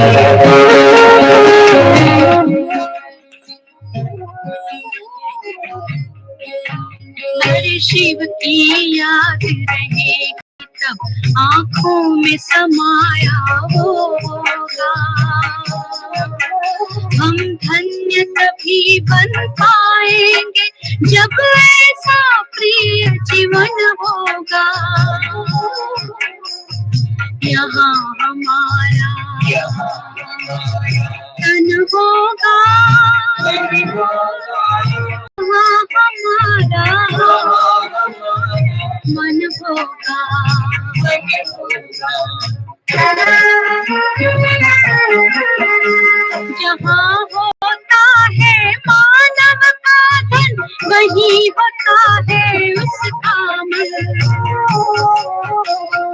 हर शिव की याद रहेगी तब आँखों में समाया होगा। हम धन्य तभी बन पाएंगे जब ऐसा प्रिय जीवन होगा। यहाँ हमारा तन होगा, वहाँ हमारा मन होगा। जहाँ होता है मानव का धन, वही होता है उसका मन।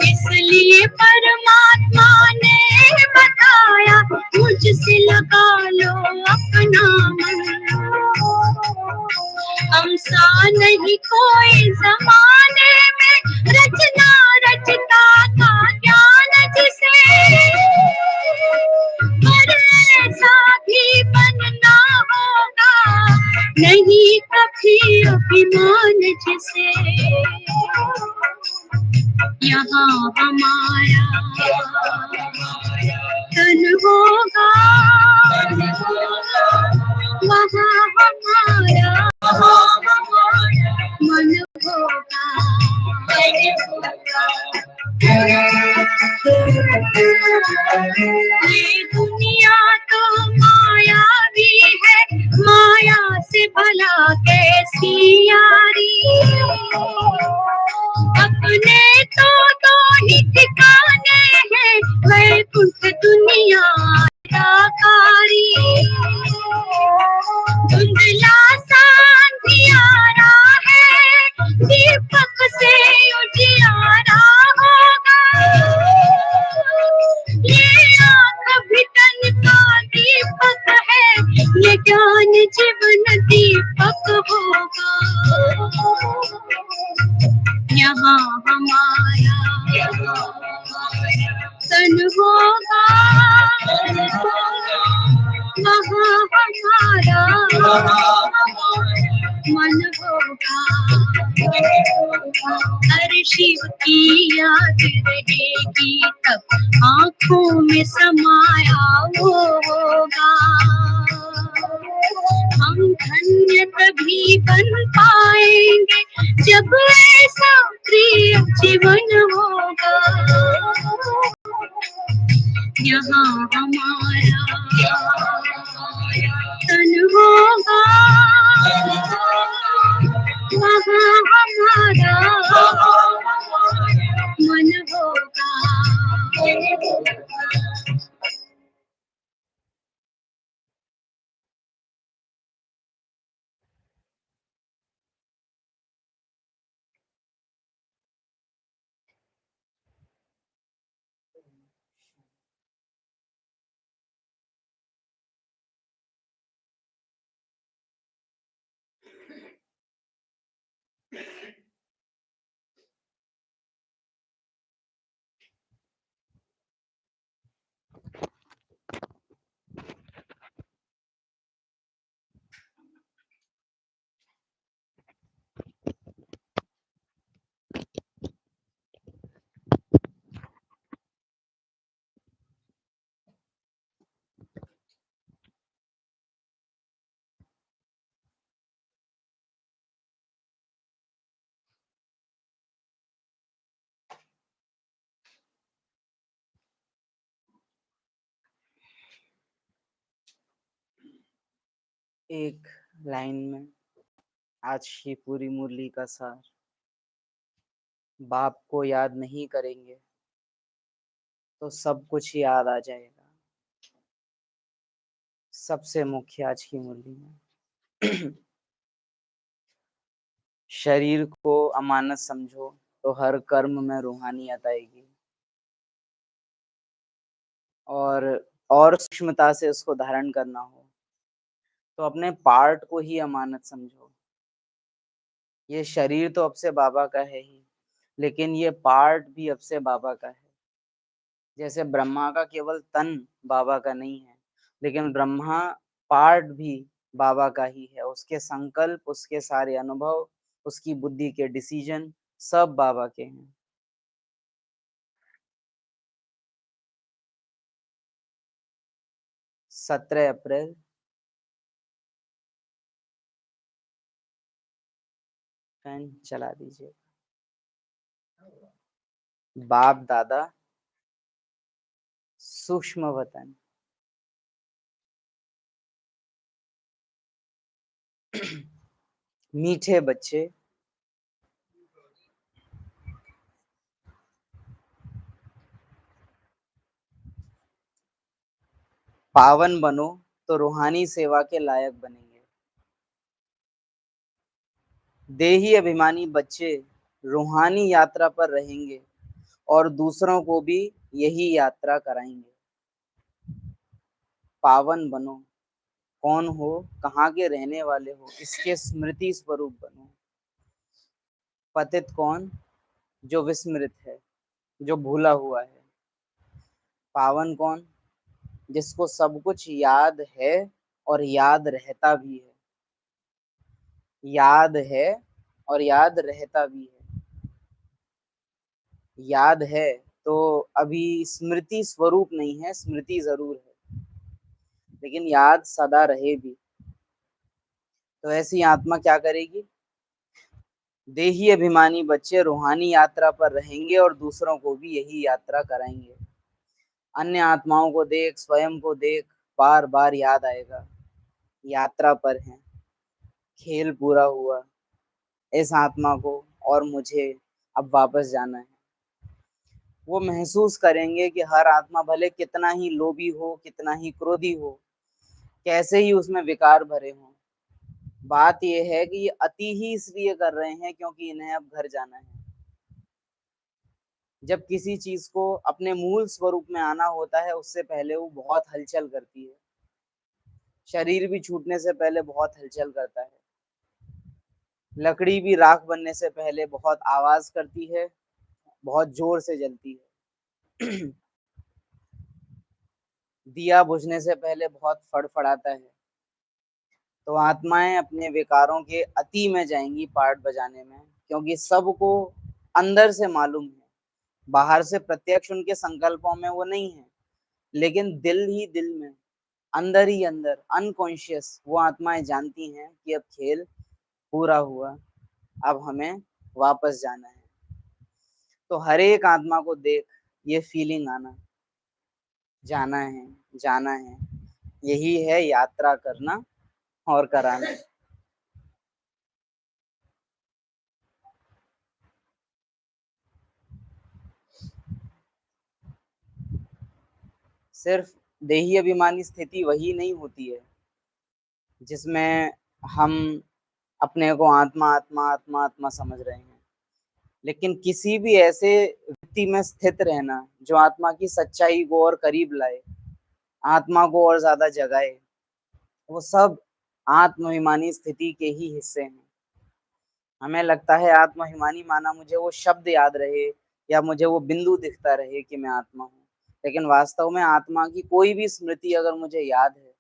इसलिए परमात्मा ने बताया, मुझसे लगा लो अपना मन। हम सा नहीं कोई जमाने में, रचना रचता का ज्ञान जिसे, पर ऐसा भी बनना होगा नहीं कभी अभिमान जिसे। यहाँ हमारा तन होगा, वहाँ हमारा मन होगा। ये दुनिया तो मायावी है, माया से भला कैसी यारी। अपने तो दो ही ठिकाने हैं, वैकुंठ दुनिया निराकारी। धुंधला सा अंधियारा है, दीपक से उजियारा होगा। ये आँख भी तन का दीपक है, ये ज्ञान जीवन दीपक होगा। यहाँ हमारा तन होगा, वहाँ हमारा मन होगा। हर शिव की याद रहेगी तब आँखों में समाया होगा। हम धन्य तभी बन पाएंगे जब ऐसा प्रिय जीवन होगा। यहाँ हमारा तन होगा, वहाँ हमारा मन होगा। एक लाइन में आज की पूरी मुरली का सार। बाप को याद नहीं करेंगे तो सब कुछ याद आ जाएगा। सबसे मुख्य आज की मुरली में शरीर को अमानत समझो तो हर कर्म में रूहानियत आएगी, और सूक्ष्मता से उसको धारण करना हो तो अपने पार्ट को ही अमानत समझो। ये शरीर तो अब से बाबा का है ही, लेकिन ये पार्ट भी अब से बाबा का है। जैसे ब्रह्मा का केवल तन बाबा का नहीं है, लेकिन ब्रह्मा पार्ट भी बाबा का ही है। उसके संकल्प, उसके सारे अनुभव, उसकी बुद्धि के डिसीजन सब बाबा के हैं। 17 अप्रैल। फैन चला दीजिए। बाप दादा सूक्ष्म वतन। मीठे बच्चे पावन बनो तो रूहानी सेवा के लायक बनेंगे। देही अभिमानी बच्चे रूहानी यात्रा पर रहेंगे और दूसरों को भी यही यात्रा कराएंगे। पावन बनो, कौन हो, कहाँ के रहने वाले हो, इसके स्मृति स्वरूप बनो। पतित कौन, जो विस्मृत है, जो भूला हुआ है। पावन कौन, जिसको सब कुछ याद है और याद रहता भी है। याद है और याद रहता भी है। याद है तो अभी स्मृति स्वरूप नहीं है, स्मृति जरूर है, लेकिन याद सदा रहे भी। तो ऐसी आत्मा क्या करेगी? देही अभिमानी बच्चे रूहानी यात्रा पर रहेंगे और दूसरों को भी यही यात्रा कराएंगे। अन्य आत्माओं को देख, स्वयं को देख, बार बार याद आएगा, यात्रा पर है, खेल पूरा हुआ, इस आत्मा को और मुझे अब वापस जाना है। वो महसूस करेंगे कि हर आत्मा भले कितना ही लोभी हो, कितना ही क्रोधी हो, कैसे ही उसमें विकार भरे हों, बात यह है कि ये अति ही इसलिए कर रहे हैं क्योंकि इन्हें अब घर जाना है। जब किसी चीज को अपने मूल स्वरूप में आना होता है, उससे पहले वो बहुत हलचल करती है। शरीर भी छूटने से पहले बहुत हलचल करता है। लकड़ी भी राख बनने से पहले बहुत आवाज करती है, बहुत जोर से जलती है। दिया बुझने से पहले बहुत फड़फड़ाता है। तो आत्माएं अपने विकारों के अति में जाएंगी पार्ट बजाने में, क्योंकि सबको अंदर से मालूम है, बाहर से प्रत्यक्ष उनके संकल्पों में वो नहीं है, लेकिन दिल ही दिल में, अंदर ही अंदर, अनकॉन्शियस वो आत्माएं जानती हैं कि अब खेल पूरा हुआ, अब हमें वापस जाना है। तो हर एक आत्मा को देख ये फीलिंग आना, जाना है, जाना है, यही है यात्रा करना और कराना। सिर्फ देही अभिमानी स्थिति वही नहीं होती है जिसमें हम अपने को आत्मा आत्मा आत्मा आत्मा समझ रहे हैं, लेकिन किसी भी ऐसे व्यक्ति में स्थित रहना जो आत्मा की सच्चाई को और करीब लाए, आत्मा को और ज्यादा जगाए, वो सब आत्माभिमानी स्थिति के ही हिस्से हैं। हमें लगता है आत्माभिमानी माना मुझे वो शब्द याद रहे या मुझे वो बिंदु दिखता रहे कि मैं आत्मा हूँ, लेकिन वास्तव में आत्मा की कोई भी स्मृति अगर मुझे याद है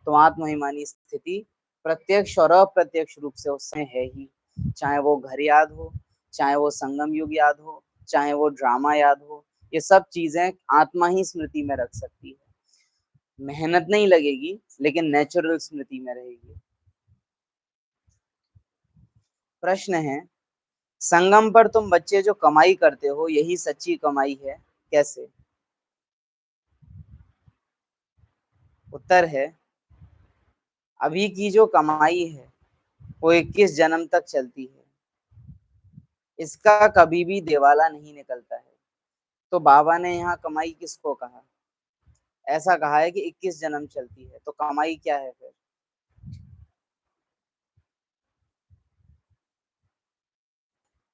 तो आत्माभिमानी स्थिति प्रत्यक्ष और अप्रत्यक्ष रूप से उसमें है ही। चाहे वो घर याद हो, चाहे वो संगम युग याद हो, चाहे वो ड्रामा याद हो, ये सब चीजें आत्मा ही स्मृति में रख सकती है। मेहनत नहीं लगेगी, लेकिन नेचुरल स्मृति में रहेगी। प्रश्न है, संगम पर तुम बच्चे जो कमाई करते हो यही सच्ची कमाई है, कैसे? उत्तर है, अभी की जो कमाई है वो 21 जन्म तक चलती है, इसका कभी भी दिवाला नहीं निकलता है। तो बाबा ने यहाँ कमाई किसको कहा? ऐसा कहा है कि 21 जन्म चलती है, तो कमाई क्या है फिर?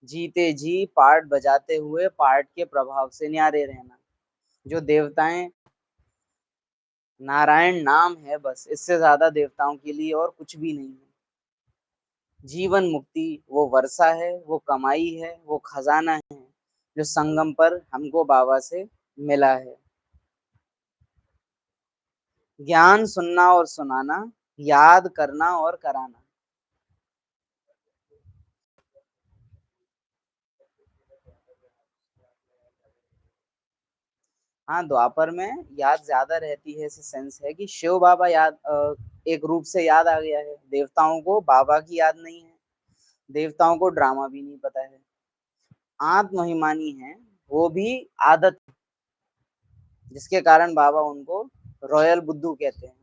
जीते जी पार्ट बजाते हुए पार्ट के प्रभाव से न्यारे रहना। जो देवताएं, नारायण नाम है बस, इससे ज्यादा देवताओं के लिए और कुछ भी नहीं है। जीवन मुक्ति वो वर्षा है, वो कमाई है, वो खजाना है जो संगम पर हमको बाबा से मिला है। ज्ञान सुनना और सुनाना, याद करना और कराना। हाँ, द्वापर में याद ज्यादा रहती है, ऐसे सेंस है कि शिव बाबा याद एक रूप से याद आ गया है, देवताओं को बाबा की याद नहीं है, देवताओं को ड्रामा भी नहीं पता है। आत्महिमानी है, वो भी आदत, जिसके कारण बाबा उनको रॉयल बुद्धू कहते हैं।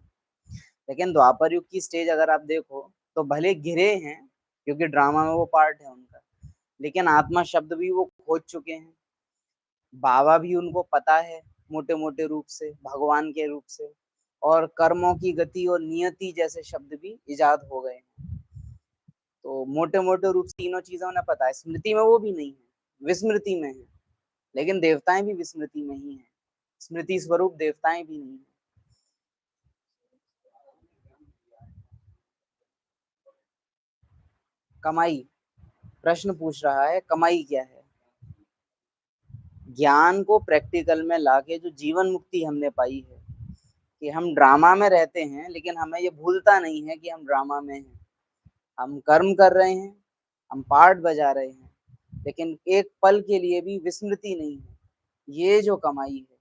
लेकिन द्वापर युग की स्टेज अगर आप देखो तो भले घिरे हैं, क्योंकि ड्रामा में वो पार्ट है उनका, लेकिन आत्मा शब्द भी वो खोज चुके हैं। बाबा भी उनको पता है मोटे मोटे रूप से, भगवान के रूप से, और कर्मों की गति और नियति जैसे शब्द भी इजाद हो गए हैं। तो मोटे मोटे रूप से तीनों चीजों उन्हें पता है। स्मृति में वो भी नहीं है, विस्मृति में है। लेकिन देवताएं भी विस्मृति में ही है, स्मृति स्वरूप देवताएं भी नहीं है। कमाई, प्रश्न पूछ रहा है कमाई क्या है। ज्ञान को प्रैक्टिकल में लाके जो जीवन मुक्ति हमने पाई है, कि हम ड्रामा में रहते हैं लेकिन हमें ये भूलता नहीं है कि हम ड्रामा में हैं। हम कर्म कर रहे हैं, हम पार्ट बजा रहे हैं, लेकिन एक पल के लिए भी विस्मृति नहीं है। ये जो कमाई है,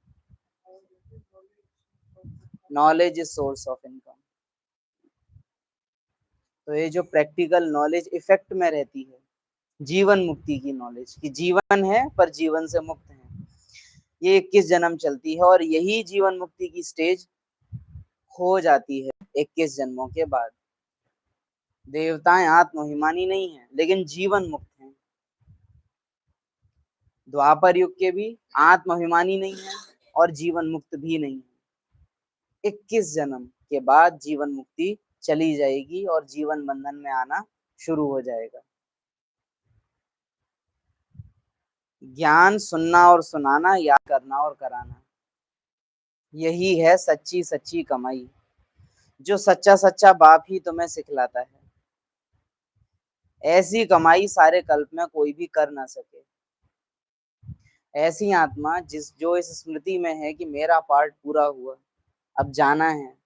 knowledge is source of income. तो ये जो प्रैक्टिकल नॉलेज इफेक्ट में रहती है, जीवन मुक्ति की नॉलेज, कि जीवन है पर जीवन से मुक्त है, ये 21 जन्म चलती है, और यही जीवन मुक्ति की स्टेज हो जाती है 21 जन्मों के बाद। देवताएं आत्महिमानी नहीं है, लेकिन जीवन मुक्त हैं। द्वापर युग के भी आत्महिमानी नहीं है और जीवन मुक्त भी नहीं है। 21 जन्म के बाद जीवन मुक्ति चली जाएगी और जीवन बंधन में आना शुरू हो जाएगा। ज्ञान सुनना और सुनाना, याद करना और कराना, यही है सच्ची सच्ची कमाई, जो सच्चा सच्चा बाप ही तुम्हें सिखलाता है। ऐसी कमाई सारे कल्प में कोई भी कर ना सके। ऐसी आत्मा जो इस स्मृति में है कि मेरा पार्ट पूरा हुआ, अब जाना है,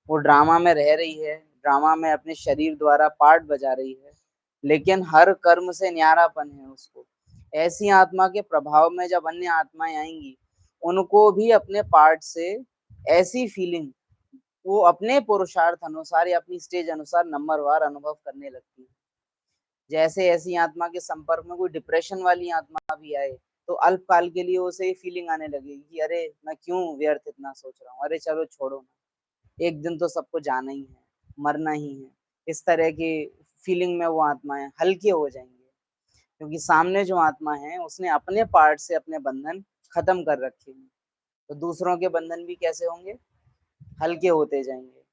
वो ड्रामा में रह रही है, ड्रामा में अपने शरीर द्वारा पार्ट बजा रही है, लेकिन हर कर्म से न्यारापन है उसको। ऐसी आत्मा के प्रभाव में जब अन्य आत्माएं आएंगी, उनको भी अपने पार्ट से ऐसी फीलिंग, वो अपने पुरुषार्थ अनुसार या अपनी स्टेज अनुसार नंबरवार अनुभव करने लगती है। जैसे ऐसी आत्मा के संपर्क में कोई डिप्रेशन वाली आत्मा भी आए, तो अल्पकाल के लिए उसे फीलिंग आने लगेगी कि अरे मैं क्यों व्यर्थ इतना सोच रहा हूँ, अरे चलो छोड़ो ना, एक दिन तो सबको जाना ही है, मरना ही है। इस तरह की फीलिंग में वो आत्माएं हल्के हो जाएंगे, क्योंकि सामने जो आत्मा है उसने अपने पार्ट से अपने बंधन खत्म कर रखे हैं। तो दूसरों के बंधन भी कैसे होंगे, हल्के होते जाएंगे।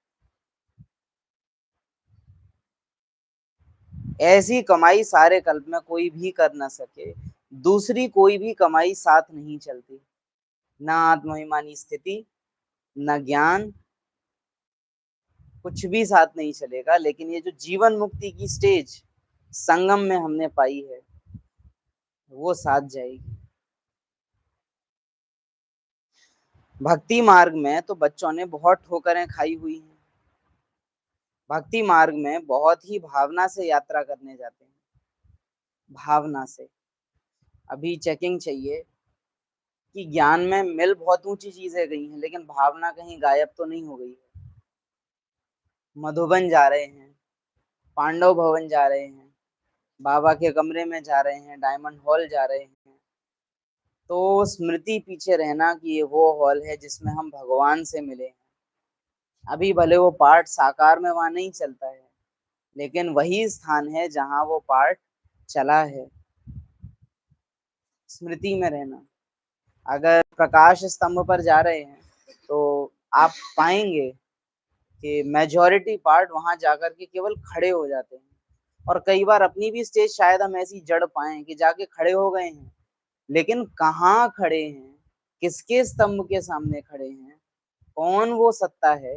ऐसी कमाई सारे कल्प में कोई भी कर ना सके, दूसरी कोई भी कमाई साथ नहीं चलती, ना आत्महिमानी स्थिति, ना ज्ञान, कुछ भी साथ नहीं चलेगा। लेकिन ये जो जीवन मुक्ति की स्टेज संगम में हमने पाई है, वो साथ जाएगी। भक्ति मार्ग में तो बच्चों ने बहुत ठोकरें खाई हुई हैं। भक्ति मार्ग में बहुत ही भावना से यात्रा करने जाते हैं, भावना से। अभी चेकिंग चाहिए कि ज्ञान में मिल बहुत ऊंची चीजें गई हैं, लेकिन भावना कहीं गायब तो नहीं हो गई है। मधुबन जा रहे हैं, पांडव भवन जा रहे हैं, बाबा के कमरे में जा रहे हैं, डायमंड हॉल जा रहे हैं, तो स्मृति पीछे रहना कि ये वो हॉल है जिसमें हम भगवान से मिले हैं। अभी भले वो पार्ट साकार में वहां नहीं चलता है, लेकिन वही स्थान है जहां वो पार्ट चला है। स्मृति में रहना। अगर प्रकाश स्तंभ पर जा रहे हैं तो आप पाएंगे कि मेजॉरिटी पार्ट वहां जाकर के केवल खड़े हो जाते हैं। और कई बार अपनी भी स्टेज शायद हम ऐसी जड़ पाए कि जाके खड़े हो गए हैं, लेकिन कहाँ खड़े हैं, किसके स्तंभ के सामने खड़े हैं, कौन वो सत्ता है,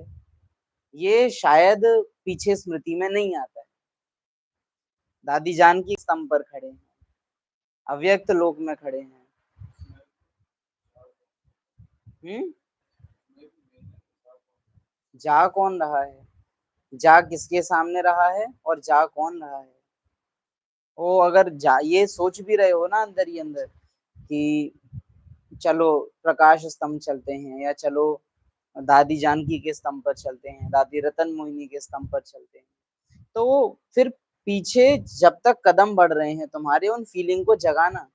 ये शायद पीछे स्मृति में नहीं आता है। दादी जान की स्तंभ पर खड़े हैं, अव्यक्त लोक में खड़े हैं। हम्म। जा कौन रहा है, जा किसके सामने रहा है और जा कौन रहा है। वो अगर जा ये सोच भी रहे हो ना अंदर ही अंदर कि चलो प्रकाश स्तंभ चलते हैं, या चलो दादी जानकी के स्तंभ पर चलते हैं, दादी रतन मोहिनी के स्तंभ पर चलते हैं, तो वो फिर पीछे जब तक कदम बढ़ रहे हैं तुम्हारे, उन फीलिंग को जगाना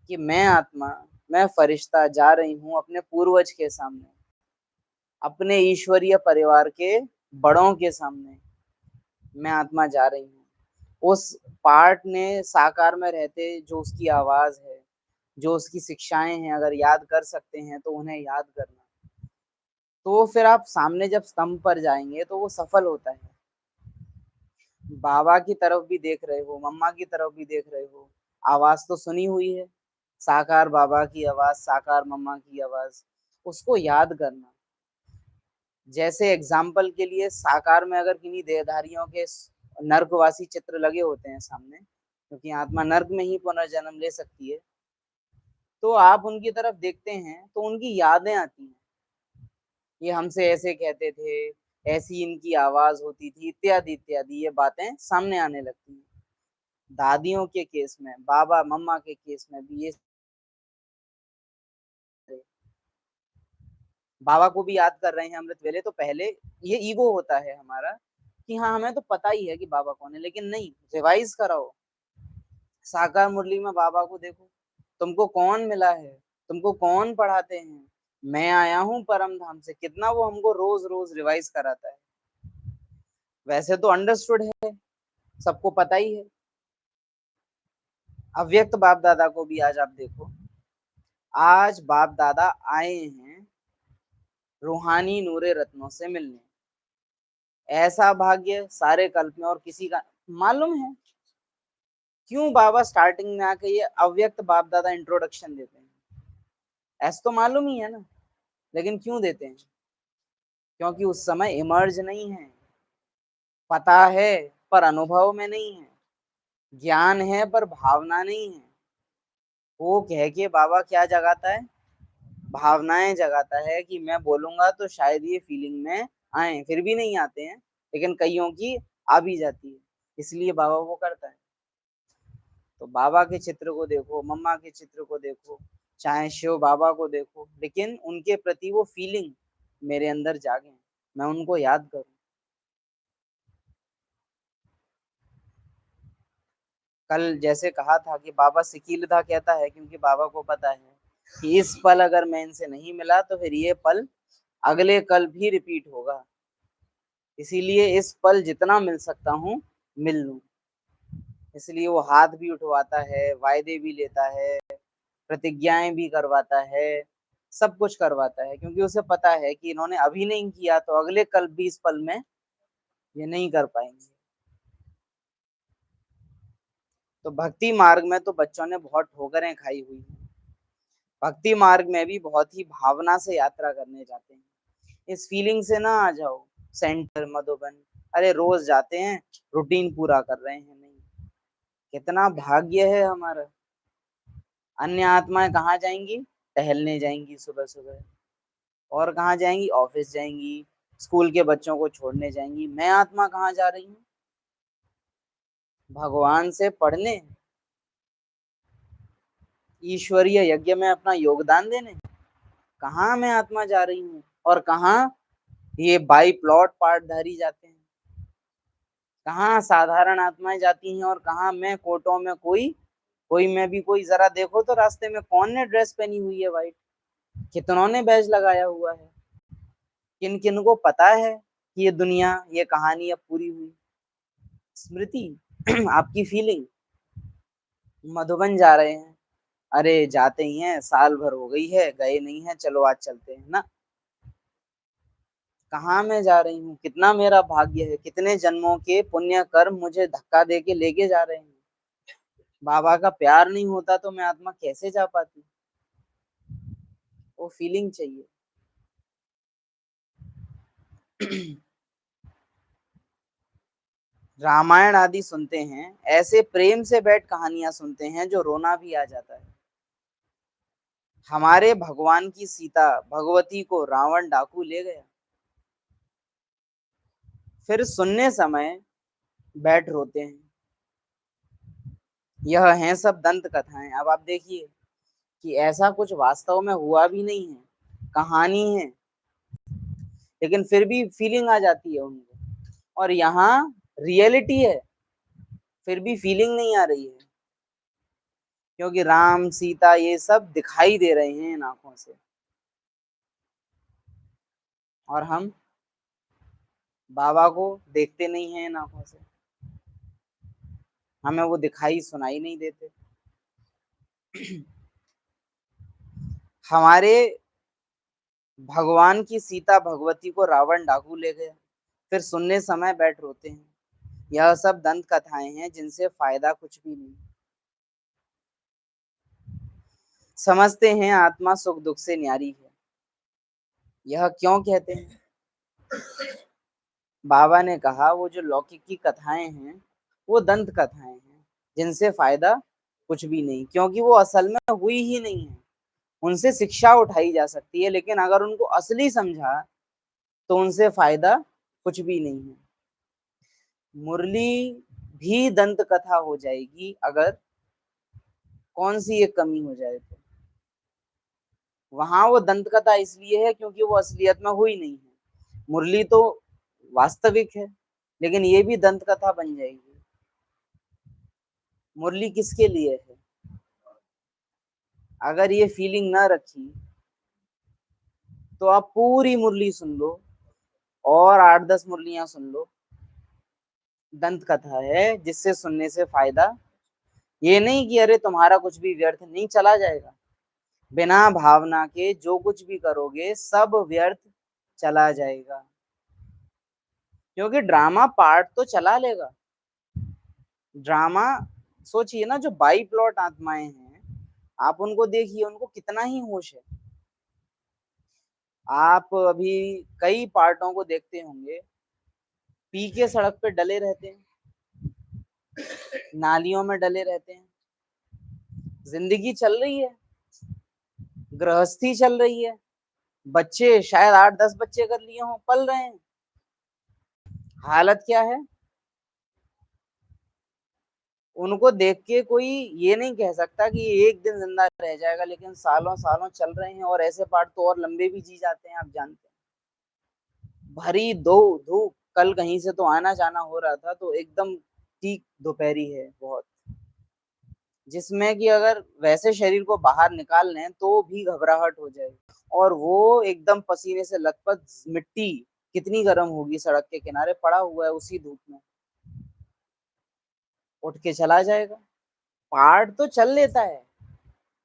कि मैं आत्मा, मैं फरिश्ता जा रही हूँ अपने पूर्वज के सामने, अपने ईश्वरीय परिवार के बड़ों के सामने मैं आत्मा जा रही हूँ। उस पार्ट ने साकार में रहते जो उसकी आवाज है, जो उसकी शिक्षाएं हैं, अगर याद कर सकते हैं तो उन्हें याद करना। तो फिर आप सामने जब स्तंभ पर जाएंगे तो वो सफल होता है। बाबा की तरफ भी देख रहे हो, मम्मा की तरफ भी देख रहे हो, आवाज तो सुनी हुई है, साकार बाबा की आवाज, साकार मम्मा की आवाज, उसको याद करना। जैसे एग्जाम्पल के लिए साकार में अगर किन्हीं देहधारियों के नर्कवासी चित्र लगे होते हैं सामने, क्योंकि आत्मा नर्क में ही पुनर्जन्म ले सकती है, तो आप उनकी तरफ देखते हैं तो उनकी यादें आती हैं, ये हमसे ऐसे कहते थे, ऐसी इनकी आवाज होती थी, इत्यादि इत्यादि, ये बातें सामने आने लगती हैं। दादियों के केस में, बाबा मम्मा के केस में भी ये, बाबा को भी याद कर रहे हैं अमृत वेले, तो पहले ये ईगो होता है हमारा कि हाँ हमें तो पता ही है कि बाबा कौन है, लेकिन नहीं, रिवाइज कराओ। साकार मुरली में बाबा को देखो, तुमको कौन मिला है, तुमको कौन पढ़ाते हैं, मैं आया हूँ परम धाम से, कितना वो हमको रोज रोज रिवाइज कराता है। वैसे तो अंडरस्टूड है, सबको पता ही है। अव्यक्त बाप दादा को भी आज आप देखो, आज बाप दादा आए हैं रूहानी नूरे रत्नों से मिलने। ऐसा भाग्य सारे कल्प में और किसी का मालूम है? क्यों बाबा स्टार्टिंग में आके ये अव्यक्त बाप दादा इंट्रोडक्शन देते हैं? ऐसा तो मालूम ही है ना, लेकिन क्यों देते हैं? क्योंकि उस समय इमर्ज नहीं है, पता है पर अनुभव में नहीं है, ज्ञान है पर भावना नहीं है। वो कह के बाबा क्या जगाता है? भावनाएं जगाता है कि मैं बोलूंगा तो शायद ये फीलिंग में आए, फिर भी नहीं आते हैं, लेकिन कईयों की आ भी जाती है, इसलिए बाबा वो करता है। तो बाबा के चित्र को देखो, मम्मा के चित्र को देखो, चाहे शिव बाबा को देखो, लेकिन उनके प्रति वो फीलिंग मेरे अंदर जागे, मैं उनको याद करूं। कल जैसे कहा था कि बाबा सिकीलता कहता है, क्योंकि बाबा को पता है कि इस पल अगर मैं इनसे नहीं मिला तो फिर ये पल अगले कल भी रिपीट होगा, इसीलिए इस पल जितना मिल सकता हूँ मिल लूं। इसलिए वो हाथ भी उठवाता है, वायदे भी लेता है, प्रतिज्ञाएं भी करवाता है, सब कुछ करवाता है, क्योंकि उसे पता है कि इन्होंने अभी नहीं किया तो अगले कल भी इस पल में ये नहीं कर पाएंगे। तो भक्ति मार्ग में तो बच्चों ने बहुत ठोकरें खाई हुई हैं, भक्ति मार्ग में भी बहुत ही भावना से यात्रा करने जाते हैं। इस फीलिंग से ना आ जाओ सेंटर मधुबन, अरे रोज जाते हैं, रूटीन पूरा कर रहे हैं, नहीं। कितना भाग्य है हमारा। अन्य आत्माएं कहाँ जाएंगी? टहलने जाएंगी सुबह सुबह, और कहाँ जाएंगी? ऑफिस जाएंगी, स्कूल के बच्चों को छोड़ने जाएंगी। मैं आत्मा कहाँ जा रही हूँ? भगवान से पढ़ने, ईश्वरीय यज्ञ में अपना योगदान देने। कहाँ मैं आत्मा जा रही हूँ, और कहाँ ये बाई प्लॉट पार्टधारी जाते हैं? कहाँ साधारण आत्माएं जाती हैं, और कहाँ मैं कोटों में कोई कोई मैं भी कोई। जरा देखो तो रास्ते में कौन ने ड्रेस पहनी हुई है वाइट, कितनों ने बैज लगाया हुआ है, किन किन को पता है कि ये दुनिया, ये कहानी अब पूरी हुई। स्मृति आपकी फीलिंग, मधुबन जा रहे हैं, अरे जाते ही हैं, साल भर हो गई है गए नहीं है, चलो आज चलते हैं ना। कहाँ मैं जा रही हूँ, कितना मेरा भाग्य है, कितने जन्मों के पुण्य कर्म मुझे धक्का दे के लेके जा रहे हैं। बाबा का प्यार नहीं होता तो मैं आत्मा कैसे जा पाती? वो फीलिंग चाहिए। रामायण आदि सुनते हैं, ऐसे प्रेम से बैठ कहानियां सुनते हैं जो रोना भी आ जाता है। हमारे भगवान की सीता भगवती को रावण डाकू ले गया, फिर सुनने समय बैठ रोते हैं। यह हैं सब दंत कथाएं। अब आप देखिए कि ऐसा कुछ वास्तव में हुआ भी नहीं है, कहानी है, लेकिन फिर भी फीलिंग आ जाती है उनको। और यहाँ रियलिटी है, फिर भी फीलिंग नहीं आ रही है, क्योंकि राम सीता ये सब दिखाई दे रहे हैं इन आंखों से, और हम बाबा को देखते नहीं हैं इन आंखों से, हमें वो दिखाई सुनाई नहीं देते। हमारे भगवान की सीता भगवती को रावण डाकू ले गया, फिर सुनने समय बैठ रोते हैं। यह सब दंत कथाएं हैं जिनसे फायदा कुछ भी नहीं। समझते हैं आत्मा सुख दुख से न्यारी है। यह क्यों कहते हैं? बाबा ने कहा वो जो लौकिक की कथाएं हैं वो दंत कथाएं हैं जिनसे फायदा कुछ भी नहीं, क्योंकि वो असल में हुई ही नहीं है। उनसे शिक्षा उठाई जा सकती है, लेकिन अगर उनको असली समझा तो उनसे फायदा कुछ भी नहीं है। मुरली भी दंत कथा हो जाएगी अगर कौन सी एक कमी हो जाए तो। वहां वो दंत कथा इसलिए है क्योंकि वो असलियत में हुई नहीं है। मुरली तो वास्तविक है, लेकिन ये भी दंत कथा बन जाएगी। मुरली किसके लिए है? अगर ये फीलिंग ना रखी तो आप पूरी मुरली सुन लो और 8-10 मुरलियां सुन लो, दंत कथा है जिससे सुनने से फायदा ये नहीं कि अरे तुम्हारा कुछ भी व्यर्थ नहीं चला जाएगा। बिना भावना के जो कुछ भी करोगे सब व्यर्थ चला जाएगा, क्योंकि ड्रामा पार्ट तो चला लेगा। ड्रामा सोचिए ना, जो बाई प्लॉट आत्माएं हैं, आप उनको देखिए, उनको कितना ही होश है। आप अभी कई पार्टों को देखते होंगे, पी के सड़क पे डले रहते हैं, नालियों में डले रहते हैं। जिंदगी चल रही है, गृहस्थी चल रही है, बच्चे शायद 8-10 बच्चे कर लिए हों, पल रहे हैं। हालत क्या है? उनको देख के कोई ये नहीं कह सकता कि एक दिन जिंदा रह जाएगा, लेकिन सालों सालों चल रहे हैं, और ऐसे पार्ट तो और लंबे भी जी जाते हैं, आप जानते हैं। भरी दो धूप, कल कहीं से तो आना जाना हो रहा था, तो एकदम ठीक दोपहरी है बहुत, जिसमें कि अगर वैसे शरीर को बाहर निकाल लें तो भी घबराहट हो जाए, और वो एकदम पसीने से लथपथ, मिट्टी कितनी गर्म होगी, सड़क के किनारे पड़ा हुआ है उसी धूप में, उठ के चला जाएगा। पार्ट तो चल लेता है,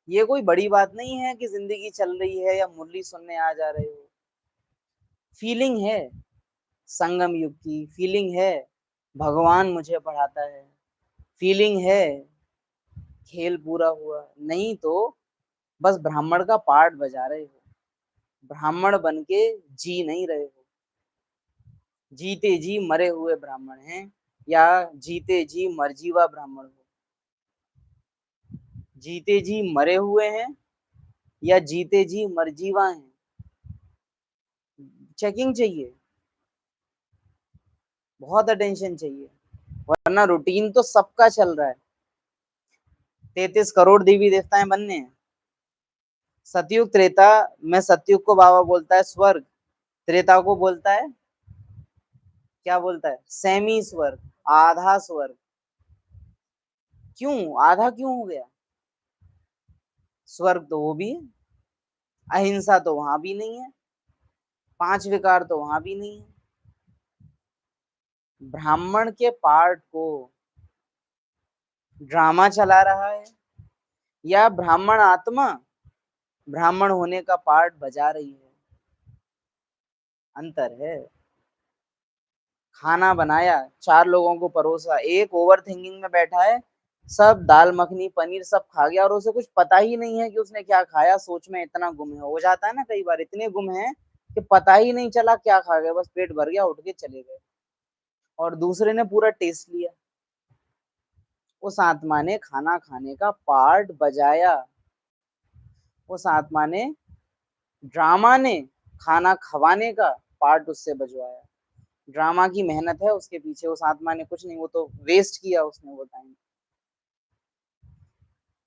ये कोई बड़ी बात नहीं है कि जिंदगी चल रही है या मुरली सुनने आ जा रहे हो। फीलिंग है, संगम युग की फीलिंग है, भगवान मुझे पढ़ाता है, फीलिंग है, खेल पूरा हुआ नहीं तो बस ब्राह्मण का पार्ट बजा रहे हो, ब्राह्मण बन के जी नहीं रहे हो। जीते जी मरे हुए ब्राह्मण हैं, या जीते जी मरजीवा ब्राह्मण हो। जीते जी मरे हुए हैं या जीते जी मरजीवा हैं, चेकिंग चाहिए, बहुत अटेंशन चाहिए, वरना रूटीन तो सबका चल रहा है। 33 करोड़ देवी देवताएं बनने हैं। सतयुग त्रेता में सतयुग को बाबा बोलता है स्वर्ग, त्रेता को बोलता है, क्या बोलता है, सेमी स्वर्ग, आधा स्वर्ग। क्यों आधा क्यों हो गया? स्वर्ग तो वो भी है, अहिंसा तो वहां भी नहीं है, 5 विकार तो वहां भी नहीं है। ब्राह्मण के पार्ट को ड्रामा चला रहा है, या ब्राह्मण आत्मा ब्राह्मण होने का पार्ट बजा रही है? अंतर है। खाना बनाया, 4 लोगों को परोसा, एक ओवर थिंकिंग में बैठा है, सब दाल मखनी पनीर सब खा गया, और उसे कुछ पता ही नहीं है कि उसने क्या खाया, सोच में इतना गुम है। हो जाता है ना कई बार, इतने गुम है कि पता ही नहीं चला क्या खा गए, बस पेट भर गया, उठ के चले गए, और दूसरे ने पूरा टेस्ट लिया। उस आत्मा ने खाना खाने का पार्ट बजाया, उस आत्मा ने, ड्रामा ने खाना खवाने का पार्ट उससे बजवाया। ड्रामा की मेहनत है उसके पीछे, उस आत्मा ने कुछ नहीं, वो तो वेस्ट किया उसने वो टाइम।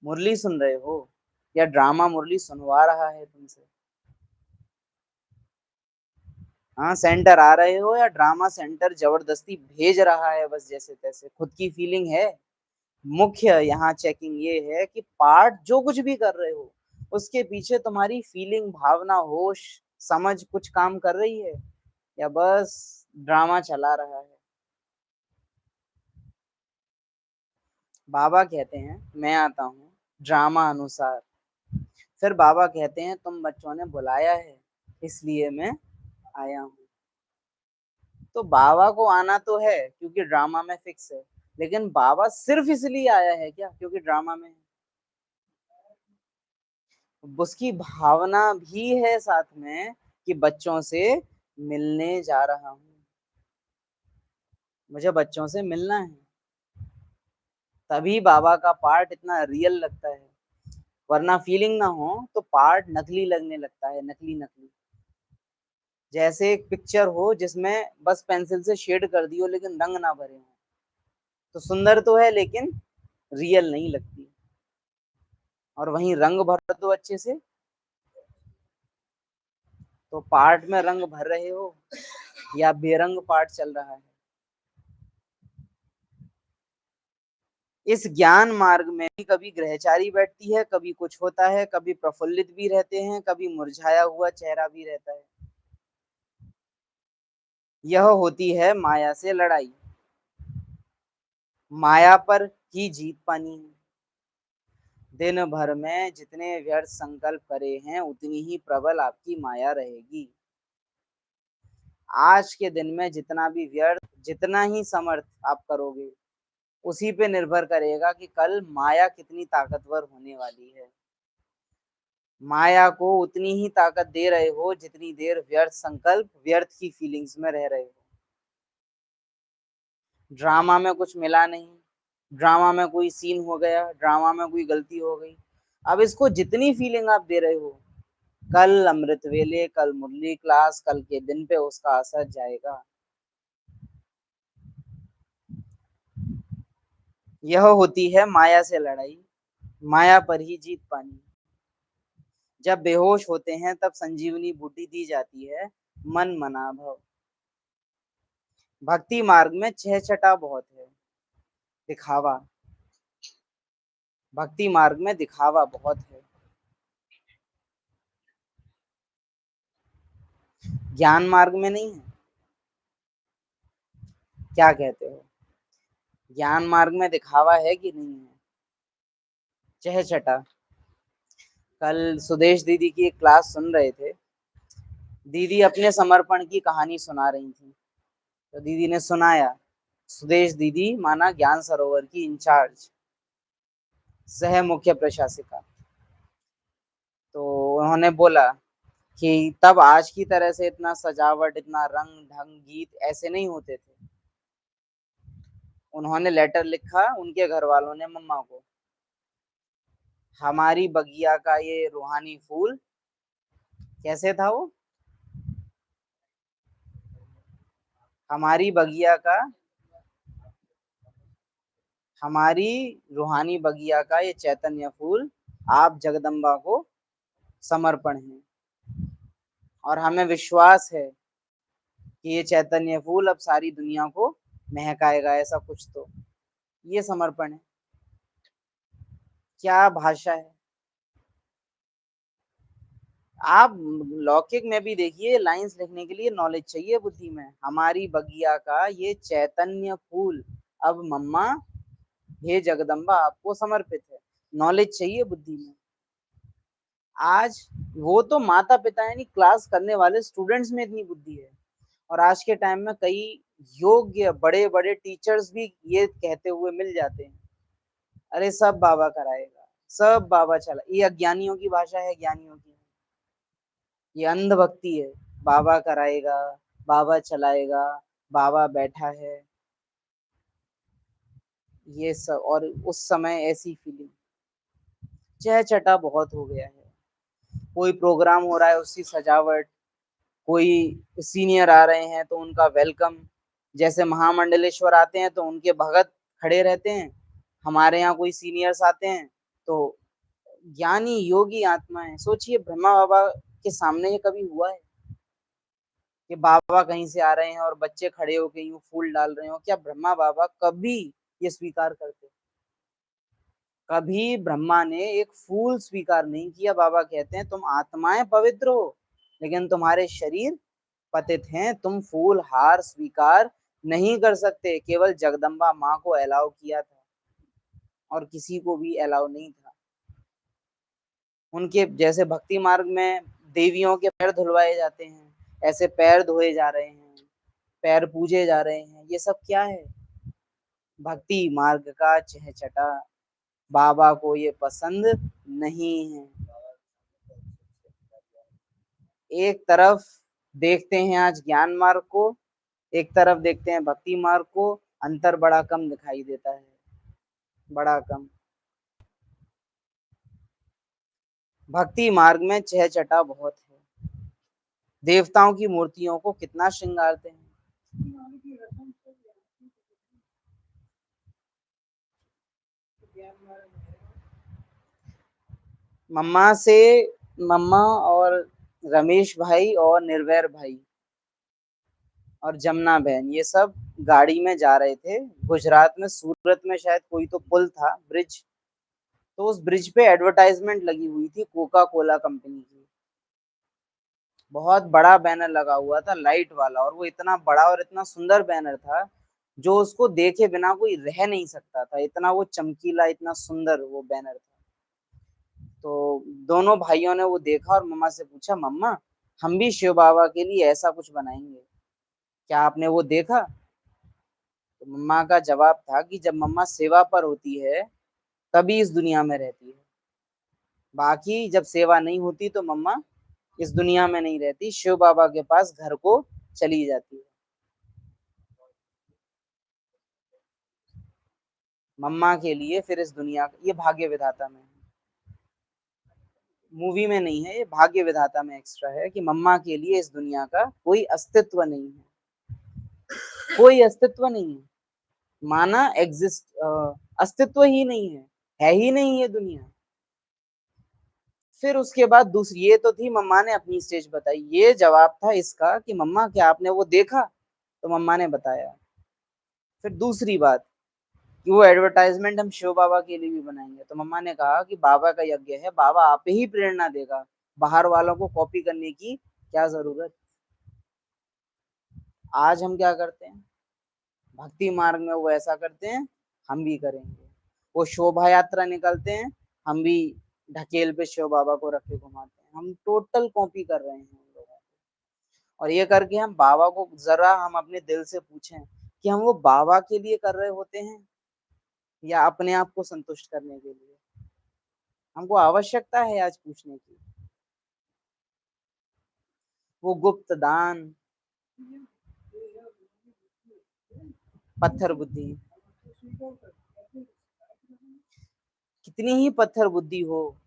मुरली सुन रहे हो या ड्रामा मुरली सुनवा रहा है तुमसे? हाँ, सेंटर आ रहे हो या ड्रामा सेंटर जबरदस्ती भेज रहा है बस जैसे तैसे, खुद की फीलिंग है? मुख्य यहाँ चेकिंग ये है कि पार्ट जो कुछ भी कर रहे हो उसके पीछे तुम्हारी फीलिंग, भावना, होश, समझ कुछ काम कर रही है या बस ड्रामा चला रहा है? बाबा कहते हैं मैं आता हूँ ड्रामा अनुसार, फिर बाबा कहते हैं तुम बच्चों ने बुलाया है इसलिए मैं आया हूँ। तो बाबा को आना तो है क्योंकि ड्रामा में फिक्स है, लेकिन बाबा सिर्फ इसलिए आया है क्या क्योंकि ड्रामा में है? उसकी भावना भी है साथ में कि बच्चों से मिलने जा रहा हूँ, मुझे बच्चों से मिलना है। तभी बाबा का पार्ट इतना रियल लगता है, वरना फीलिंग ना हो तो पार्ट नकली लगने लगता है, नकली नकली। जैसे एक पिक्चर हो जिसमें बस पेंसिल से शेड कर दी हो लेकिन रंग ना भरे हो, तो सुंदर तो है लेकिन रियल नहीं लगती। और वहीं रंग भर दो अच्छे से, तो पार्ट में रंग भर रहे हो या बेरंग पार्ट चल रहा है। इस ज्ञान मार्ग में भी कभी ग्रहचारी बैठती है, कभी कुछ होता है, कभी प्रफुल्लित भी रहते हैं, कभी मुरझाया हुआ चेहरा भी रहता है। यह होती है माया से लड़ाई, माया पर ही जीत पानी है। दिन भर में जितने व्यर्थ संकल्प करे हैं उतनी ही प्रबल आपकी माया रहेगी। आज के दिन में जितना भी व्यर्थ, जितना ही समर्थ आप करोगे, उसी पे निर्भर करेगा कि कल माया कितनी ताकतवर होने वाली है। माया को उतनी ही ताकत दे रहे हो जितनी देर व्यर्थ संकल्प, व्यर्थ की फीलिंग्स में रह रहे हो। ड्रामा में कुछ मिला नहीं, ड्रामा में कोई सीन हो गया, ड्रामा में कोई गलती हो गई, अब इसको जितनी फीलिंग आप दे रहे हो, कल अमृत वेले, कल मुरली क्लास, कल के दिन पे उसका असर जाएगा। यह होती है माया से लड़ाई, माया पर ही जीत पानी। जब बेहोश होते हैं तब संजीवनी बूटी दी जाती है, मन मना भव। भक्ति मार्ग में छह छटा बहुत है, दिखावा। भक्ति मार्ग में दिखावा बहुत है, ज्ञान मार्ग में नहीं है। क्या कहते हो, ज्ञान मार्ग में दिखावा है कि नहीं है? छह छटा। कल सुदेश दीदी की एक क्लास सुन रहे थे, दीदी अपने समर्पण की कहानी सुना रही थी, तो दीदी ने सुनाया, सुदेश दीदी माना ज्ञान सरोवर की इंचार्ज, सह मुख्य प्रशासिका। तो उन्होंने बोला कि तब आज की तरह से इतना सजावट, इतना रंग ढंग, गीत ऐसे नहीं होते थे। उन्होंने लेटर लिखा उनके घर वालों ने मम्मा को, हमारी बगिया का ये रूहानी फूल, कैसे था वो, हमारी बगिया का, हमारी रूहानी बगिया का ये चैतन्य फूल आप जगदम्बा को समर्पण है, और हमें विश्वास है कि ये चैतन्य फूल अब सारी दुनिया को महकाएगा, ऐसा कुछ तो ये समर्पण है। क्या भाषा है! आप लौकिक में भी देखिए, लाइंस लिखने के लिए नॉलेज चाहिए बुद्धि में। हमारी बगिया का ये चैतन्य फूल अब मम्मा, हे जगदम्बा आपको समर्पित है, नॉलेज चाहिए बुद्धि में। आज वो तो माता पिता यानी क्लास करने वाले स्टूडेंट्स में इतनी बुद्धि है, और आज के टाइम में कई योग्य बड़े बड़े टीचर्स भी ये कहते हुए मिल जाते हैं, अरे सब बाबा कराएगा, सब बाबा चला। ये अज्ञानियों की भाषा है, ज्ञानियों की, ये अंध भक्ति है। बाबा कराएगा, बाबा चलाएगा, बाबा बैठा है, ये सब। और उस समय ऐसी फीलिंग, चह चटा बहुत हो गया है। कोई प्रोग्राम हो रहा है, उसकी सजावट, कोई सीनियर आ रहे हैं तो उनका वेलकम, जैसे महामंडलेश्वर आते हैं तो उनके भगत खड़े रहते हैं, हमारे यहाँ कोई सीनियर्स आते हैं तो ज्ञानी योगी आत्माएं। सोचिए ब्रह्मा बाबा के सामने ये कभी हुआ है कि बाबा कहीं से आ रहे हैं और बच्चे खड़े होके यूं फूल डाल रहे हो? क्या ब्रह्मा बाबा कभी ये स्वीकार करते? कभी ब्रह्मा ने एक फूल स्वीकार नहीं किया। बाबा कहते हैं तुम आत्माएं पवित्र हो लेकिन तुम्हारे शरीर पतित हैं, तुम फूल हार स्वीकार नहीं कर सकते। केवल जगदम्बा माँ को अलाउ किया था और किसी को भी अलाउ नहीं था। उनके जैसे भक्ति मार्ग में देवियों के पैर धुलवाए जाते हैं, ऐसे पैर धोए जा रहे हैं, पैर पूजे जा रहे हैं। ये सब क्या है? भक्ति मार्ग का चहचटा। बाबा को ये पसंद नहीं है। एक तरफ देखते हैं आज ज्ञान मार्ग को, एक तरफ देखते हैं भक्ति मार्ग को, अंतर बड़ा कम दिखाई देता है, बड़ा कम। भक्ति मार्ग में चहचटा बहुत है। देवताओं की मूर्तियों को कितना श्रृंगारते हैं। मम्मा से मम्मा और रमेश भाई और निर्वैर भाई और जमुना बहन ये सब गाड़ी में जा रहे थे गुजरात में, सूरत में शायद कोई तो पुल था, ब्रिज। तो उस ब्रिज पे एडवर्टाइजमेंट लगी हुई थी कोका कोला कंपनी की। बहुत बड़ा बैनर लगा हुआ था लाइट वाला, और वो इतना बड़ा और इतना सुंदर बैनर था जो उसको देखे बिना कोई रह नहीं सकता था। इतना वो चमकीला, इतना सुंदर वो बैनर था। तो दोनों भाइयों ने वो देखा और मम्मा से पूछा, मम्मा हम भी शिव बाबा के लिए ऐसा कुछ बनाएंगे, क्या आपने वो देखा? तो मम्मा का जवाब था कि जब मम्मा सेवा पर होती है तभी इस दुनिया में रहती है, बाकी जब सेवा नहीं होती तो मम्मा इस दुनिया में नहीं रहती, शिव बाबा के पास घर को चली जाती है। मम्मा के लिए फिर इस दुनिया, ये भाग्य विधाता में है, मूवी में नहीं है, ये भाग्य विधाता में एक्स्ट्रा है कि मम्मा के लिए इस दुनिया का कोई अस्तित्व नहीं है, कोई अस्तित्व नहीं है। माना एग्जिस्ट, अस्तित्व ही नहीं है ही नहीं ये दुनिया। फिर उसके बाद दूसरी, ये तो थी मम्मा ने अपनी स्टेज बताई, ये जवाब था इसका कि मम्मा क्या आपने वो देखा? तो मम्मा ने बताया। फिर दूसरी बात कि वो एडवर्टाइजमेंट हम शिव बाबा के लिए भी बनाएंगे। तो मम्मा ने कहा कि बाबा का यज्ञ है, बाबा आप ही प्रेरणा देगा, बाहर वालों को कॉपी करने की क्या जरूरत। आज हम क्या करते हैं? भक्ति मार्ग में वो ऐसा करते हैं, हम भी करेंगे। वो शोभा यात्रा निकलते हैं, हम भी ढकेल पे शिव बाबा को रख के घुमाते हैं। हम टोटल कॉपी कर रहे हैं उन लोगों को। और ये करके हम बाबा को, जरा हम अपने दिल से पूछें कि हम वो बाबा के लिए कर रहे होते हैं या अपने आप को संतुष्ट करने के लिए? हमको आवश्यकता है आज पूछने की। वो गुप्त दान, पत्थर बुद्धि, कितनी ही पत्थर बुद्धि हो,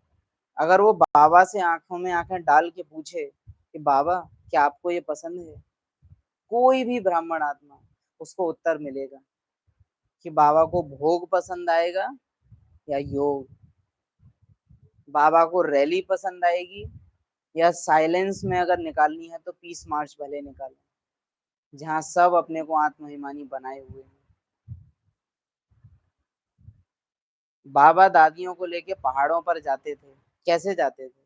अगर वो बाबा से आंखों में आंखें डाल के पूछे कि बाबा क्या आपको ये पसंद है, कोई भी ब्राह्मण आत्मा, उसको उत्तर मिलेगा कि बाबा को भोग पसंद आएगा या योग, बाबा को रैली पसंद आएगी या साइलेंस में अगर निकालनी है तो पीस मार्च भले निकालें, जहां सब अपने को आत्महिमानी बनाए हुए हैं। बाबा दादियों को लेके पहाड़ों पर जाते थे, कैसे जाते थे?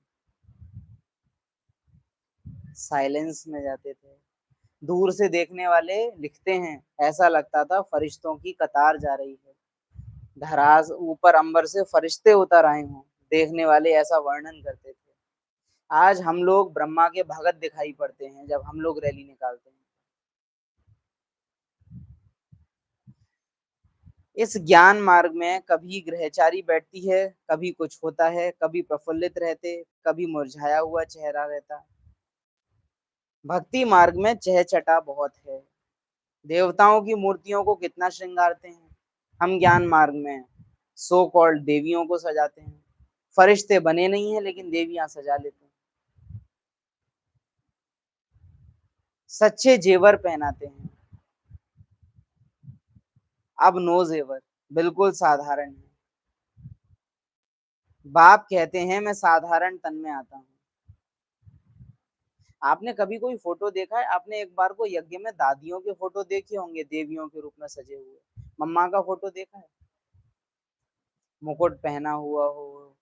साइलेंस में जाते थे। दूर से देखने वाले लिखते हैं ऐसा लगता था फरिश्तों की कतार जा रही है, धरास ऊपर अंबर से फरिश्ते उतर आए हों, देखने वाले ऐसा वर्णन करते थे। आज हम लोग ब्रह्मा के भगत दिखाई पड़ते हैं जब हम लोग रैली निकालते हैं। इस ज्ञान मार्ग में कभी ग्रहचारी बैठती है, कभी कुछ होता है, कभी प्रफुल्लित रहते, कभी मुरझाया हुआ चेहरा रहता। भक्ति मार्ग में चहचटा बहुत है। देवताओं की मूर्तियों को कितना श्रृंगारते हैं। हम ज्ञान मार्ग में सो कॉल्ड देवियों को सजाते हैं, फरिश्ते बने नहीं है लेकिन देवियां सजा लेते हैं। सच्चे जेवर पहनाते हैं। अब नो जेवर, बिल्कुल साधारण है। बाप कहते हैं मैं साधारण तन में आता हूँ। आपने कभी कोई फोटो देखा है? आपने एक बार को यज्ञ में दादियों के फोटो देखे होंगे, देवियों के रूप में सजे हुए। मम्मा का फोटो देखा है? मुकुट पहना हुआ हो,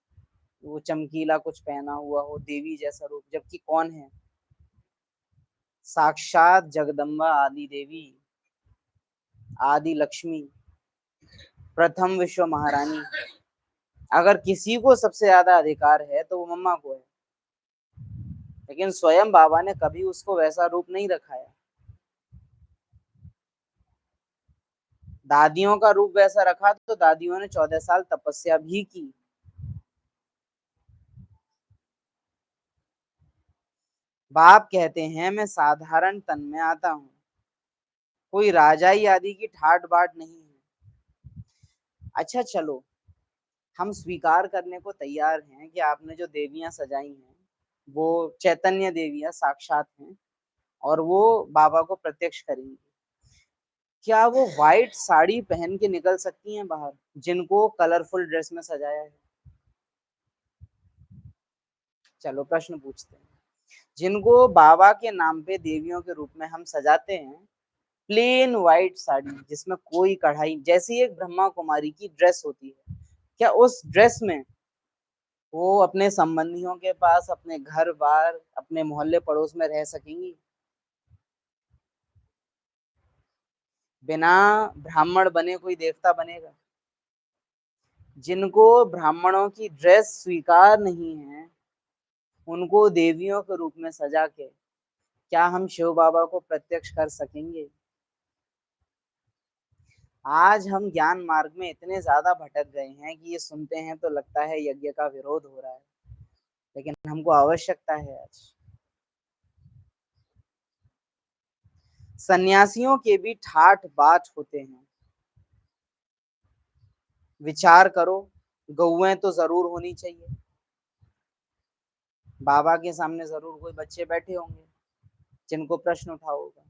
वो चमकीला कुछ पहना हुआ हो, देवी जैसा रूप, जबकि कौन है? साक्षात जगदम्बा आदि देवी, आदि लक्ष्मी, प्रथम विश्व महारानी। अगर किसी को सबसे ज्यादा अधिकार है तो वो मम्मा को है, लेकिन स्वयं बाबा ने कभी उसको वैसा रूप नहीं रखाया। दादियों का रूप वैसा रखा तो दादियों ने 14 साल तपस्या भी की। बाप कहते हैं मैं साधारण तन में आता हूँ, कोई राजाई आदि की ठाट बाट नहीं है। अच्छा चलो, हम स्वीकार करने को तैयार हैं कि आपने जो देवियां सजाई हैं वो चैतन्य देवियां साक्षात हैं और वो बाबा को प्रत्यक्ष करेंगी। क्या वो व्हाइट साड़ी पहन के निकल सकती हैं बाहर, जिनको कलरफुल ड्रेस में सजाया है? चलो प्रश्न पूछते हैं। जिनको बाबा के नाम पे देवियों के रूप में हम सजाते हैं, प्लेन व्हाइट साड़ी जिसमें कोई कढ़ाई, जैसी एक ब्रह्मा कुमारी की ड्रेस होती है, क्या उस ड्रेस में वो अपने संबंधियों के पास, अपने घर बार, अपने मोहल्ले पड़ोस में रह सकेंगी? बिना ब्राह्मण बने कोई देवता बनेगा? जिनको ब्राह्मणों की ड्रेस स्वीकार नहीं है, उनको देवियों के रूप में सजा के क्या हम शिव बाबा को प्रत्यक्ष कर सकेंगे? आज हम ज्ञान मार्ग में इतने ज्यादा भटक गए हैं कि ये सुनते हैं तो लगता है यज्ञ का विरोध हो रहा है, लेकिन हमको आवश्यकता है आज। सन्यासियों के भी ठाठ बाट होते हैं। विचार करो, गौएं तो जरूर होनी चाहिए। बाबा के सामने जरूर कोई बच्चे बैठे होंगे जिनको प्रश्न उठा होगा।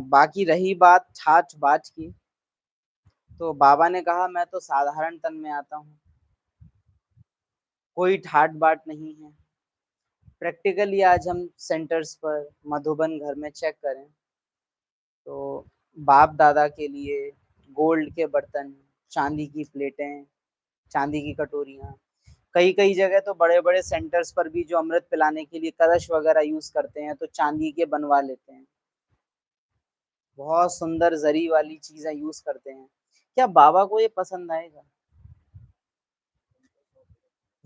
बाकी रही बात ठाठ बाट की, तो बाबा ने कहा मैं तो साधारण तन में आता हूँ, कोई ठाट बाट नहीं है। प्रैक्टिकली आज हम सेंटर्स पर मधुबन घर में चेक करें तो बाप दादा के लिए गोल्ड के बर्तन, चांदी की प्लेटें, चांदी की कटोरियां, कई कई जगह तो बड़े बड़े सेंटर्स पर भी जो अमृत पिलाने के लिए कलश वगैरह यूज करते हैं तो चांदी के बनवा लेते हैं। बहुत सुंदर जरी वाली चीजें यूज करते हैं। क्या बाबा को ये पसंद आएगा?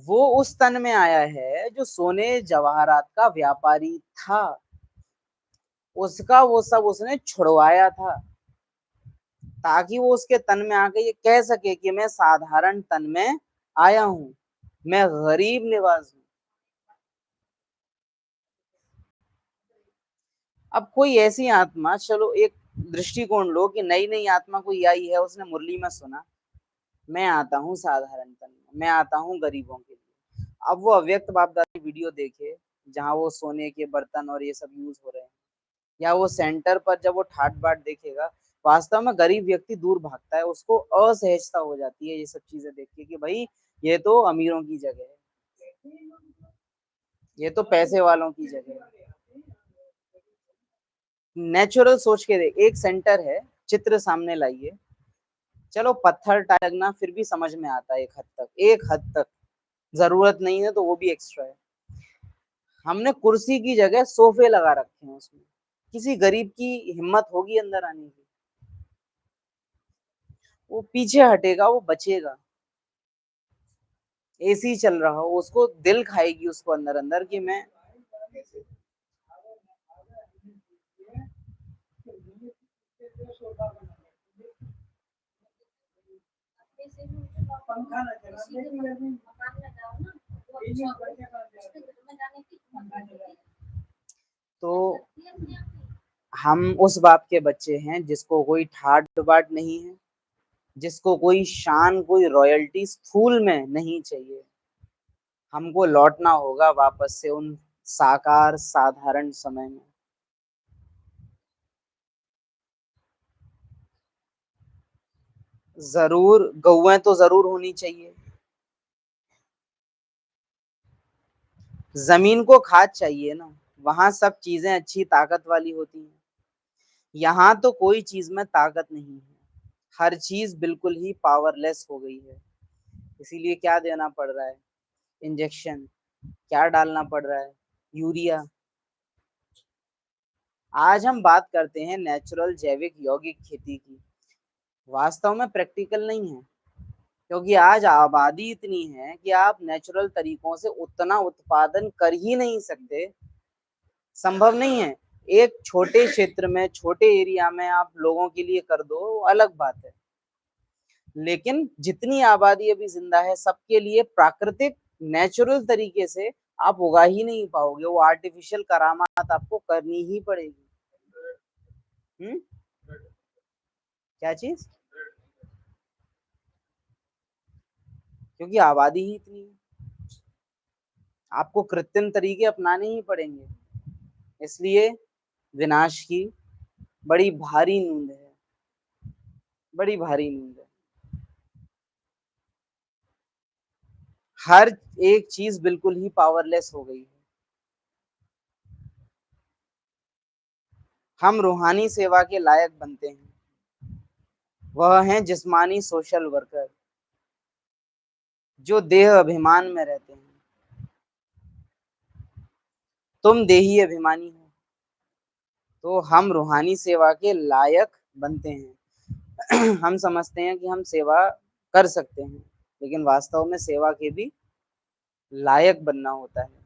वो उस तन में आया है जो सोने जवाहरात का व्यापारी था, उसका वो सब उसने छुड़वाया था ताकि वो उसके तन में आके ये कह सके कि मैं साधारण तन में आया हूँ, मैं गरीब निवाज हूँ। अब कोई ऐसी आत्मा, चलो एक दृष्टिकोण लो कि नई नई आत्मा कोई आई है, उसने मुरली में सुना मैं आता हूँ साधारण तन में, मैं आता हूँ गरीबों के लिए। अब वो अव्यक्त बाप दादा की वीडियो देखे जहाँ वो सोने के बर्तन और ये सब यूज हो रहे हैं, या वो सेंटर पर जब वो ठाट बाट देखेगा, वास्तव में गरीब व्यक्ति दूर भागता है, उसको असहजता हो जाती है ये सब चीजें देख के कि भाई ये तो अमीरों की जगह है, ये तो पैसे वालों की जगह है। नेचुरल सोच के देख, एक सेंटर है, चित्र सामने लाइए, चलो पत्थर टाइल फिर भी समझ में आता है एक हद तक, एक हद तक जरूरत नहीं है तो वो भी एक्स्ट्रा है। हमने कुर्सी की जगह सोफे लगा रखे हैं उसमें, किसी गरीब की हिम्मत होगी अंदर आने की? वो पीछे हटेगा, वो बचेगा। एसी चल रहा हो, उसको दिल खाएगी उसको अंदर अंदर कि मैं तो हम उस बाप के बच्चे हैं जिसको कोई ठाट बाट नहीं है, जिसको कोई शान, कोई रॉयल्टी स्थूल में नहीं चाहिए। हमको लौटना होगा वापस से उन साकार साधारण समय में। जरूर गौएं तो जरूर होनी चाहिए। जमीन को खाद चाहिए ना, वहां सब चीजें अच्छी ताकत वाली होती हैं। यहाँ तो कोई चीज में ताकत नहीं है, हर चीज बिल्कुल ही पावरलेस हो गई है। इसीलिए क्या देना पड़ रहा है? इंजेक्शन। क्या डालना पड़ रहा है? यूरिया। आज हम बात करते हैं नेचुरल जैविक यौगिक खेती की। वास्तव में प्रैक्टिकल नहीं है, क्योंकि आज आबादी इतनी है कि आप नेचुरल तरीकों से उतना उत्पादन कर ही नहीं सकते। संभव नहीं है। एक छोटे क्षेत्र में, छोटे एरिया में आप लोगों के लिए कर दो, वो अलग बात है। लेकिन जितनी आबादी अभी जिंदा है, सबके लिए प्राकृतिक नेचुरल तरीके से आप उगा ही नहीं पाओगे। वो आर्टिफिशियल करामात आपको करनी ही पड़ेगी। हम्म। क्या चीज? क्योंकि आबादी ही इतनी है, आपको कृत्रिम तरीके अपनाने ही पड़ेंगे। इसलिए विनाश की बड़ी भारी नींद है, बड़ी भारी नींद है। हर एक चीज बिल्कुल ही पावरलेस हो गई है। हम रूहानी सेवा के लायक बनते हैं, वह हैं जिस्मानी सोशल वर्कर, जो देह अभिमान में रहते हैं। तुम देही अभिमानी हो, तो हम रूहानी सेवा के लायक बनते हैं। हम समझते हैं कि हम सेवा कर सकते हैं, लेकिन वास्तव में सेवा के भी लायक बनना होता है।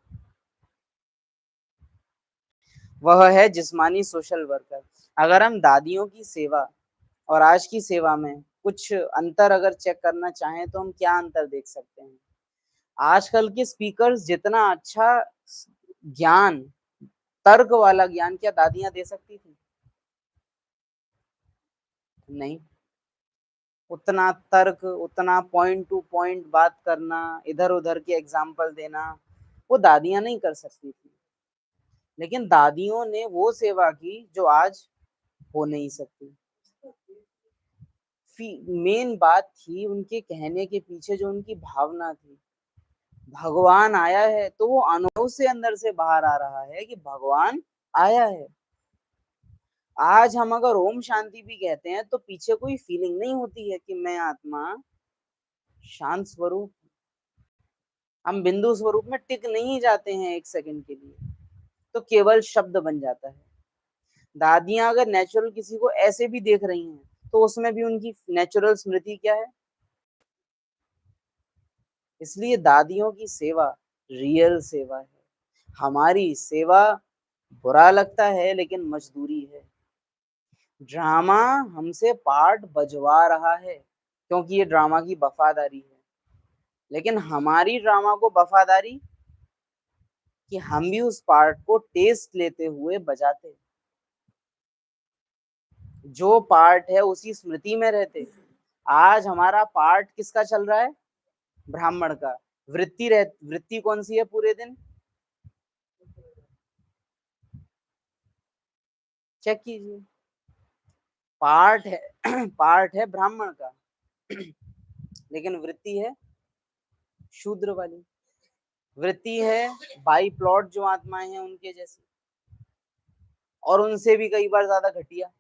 वह है जिस्मानी सोशल वर्कर। अगर हम दादियों की सेवा और आज की सेवा में कुछ अंतर अगर चेक करना चाहें, तो हम क्या अंतर देख सकते हैं? आजकल के स्पीकर्स जितना अच्छा ज्ञान, तर्क वाला ज्ञान, क्या दादियां दे सकती थी? नहीं। उतना तर्क, उतना पॉइंट टू पॉइंट बात करना, इधर उधर के एग्जाम्पल देना, वो दादियां नहीं कर सकती थी। लेकिन दादियों ने वो सेवा की जो आज हो नहीं सकती। मेन बात थी उनके कहने के पीछे जो उनकी भावना थी। भगवान आया है, तो वो अनुभव से अंदर से बाहर आ रहा है कि भगवान आया है। आज हम अगर ओम शांति भी कहते हैं, तो पीछे कोई फीलिंग नहीं होती है कि मैं आत्मा शांत स्वरूप। हम बिंदु स्वरूप में टिक नहीं जाते हैं एक सेकंड के लिए, तो केवल शब्द बन जाता है। दादियां अगर नेचुरल किसी को ऐसे भी देख रही हैं, तो उसमें भी उनकी नेचुरल स्मृति क्या है? इसलिए दादियों की सेवा रियल सेवा है। हमारी सेवा बुरा लगता है, लेकिन मजदूरी है। ड्रामा हमसे पार्ट बजवा रहा है, क्योंकि ये ड्रामा की वफादारी है। लेकिन हमारी ड्रामा को वफादारी कि हम भी उस पार्ट को टेस्ट लेते हुए बजाते, जो पार्ट है उसी स्मृति में रहते। आज हमारा पार्ट किसका चल रहा है? ब्राह्मण का। वृत्ति कौन सी है पूरे दिन? चेक कीजिए। पार्ट है पार्ट है ब्राह्मण का, लेकिन वृत्ति है शूद्र वाली। वृत्ति है बाई प्लॉट जो आत्माएं हैं उनके जैसी, और उनसे भी कई बार ज्यादा घटिया।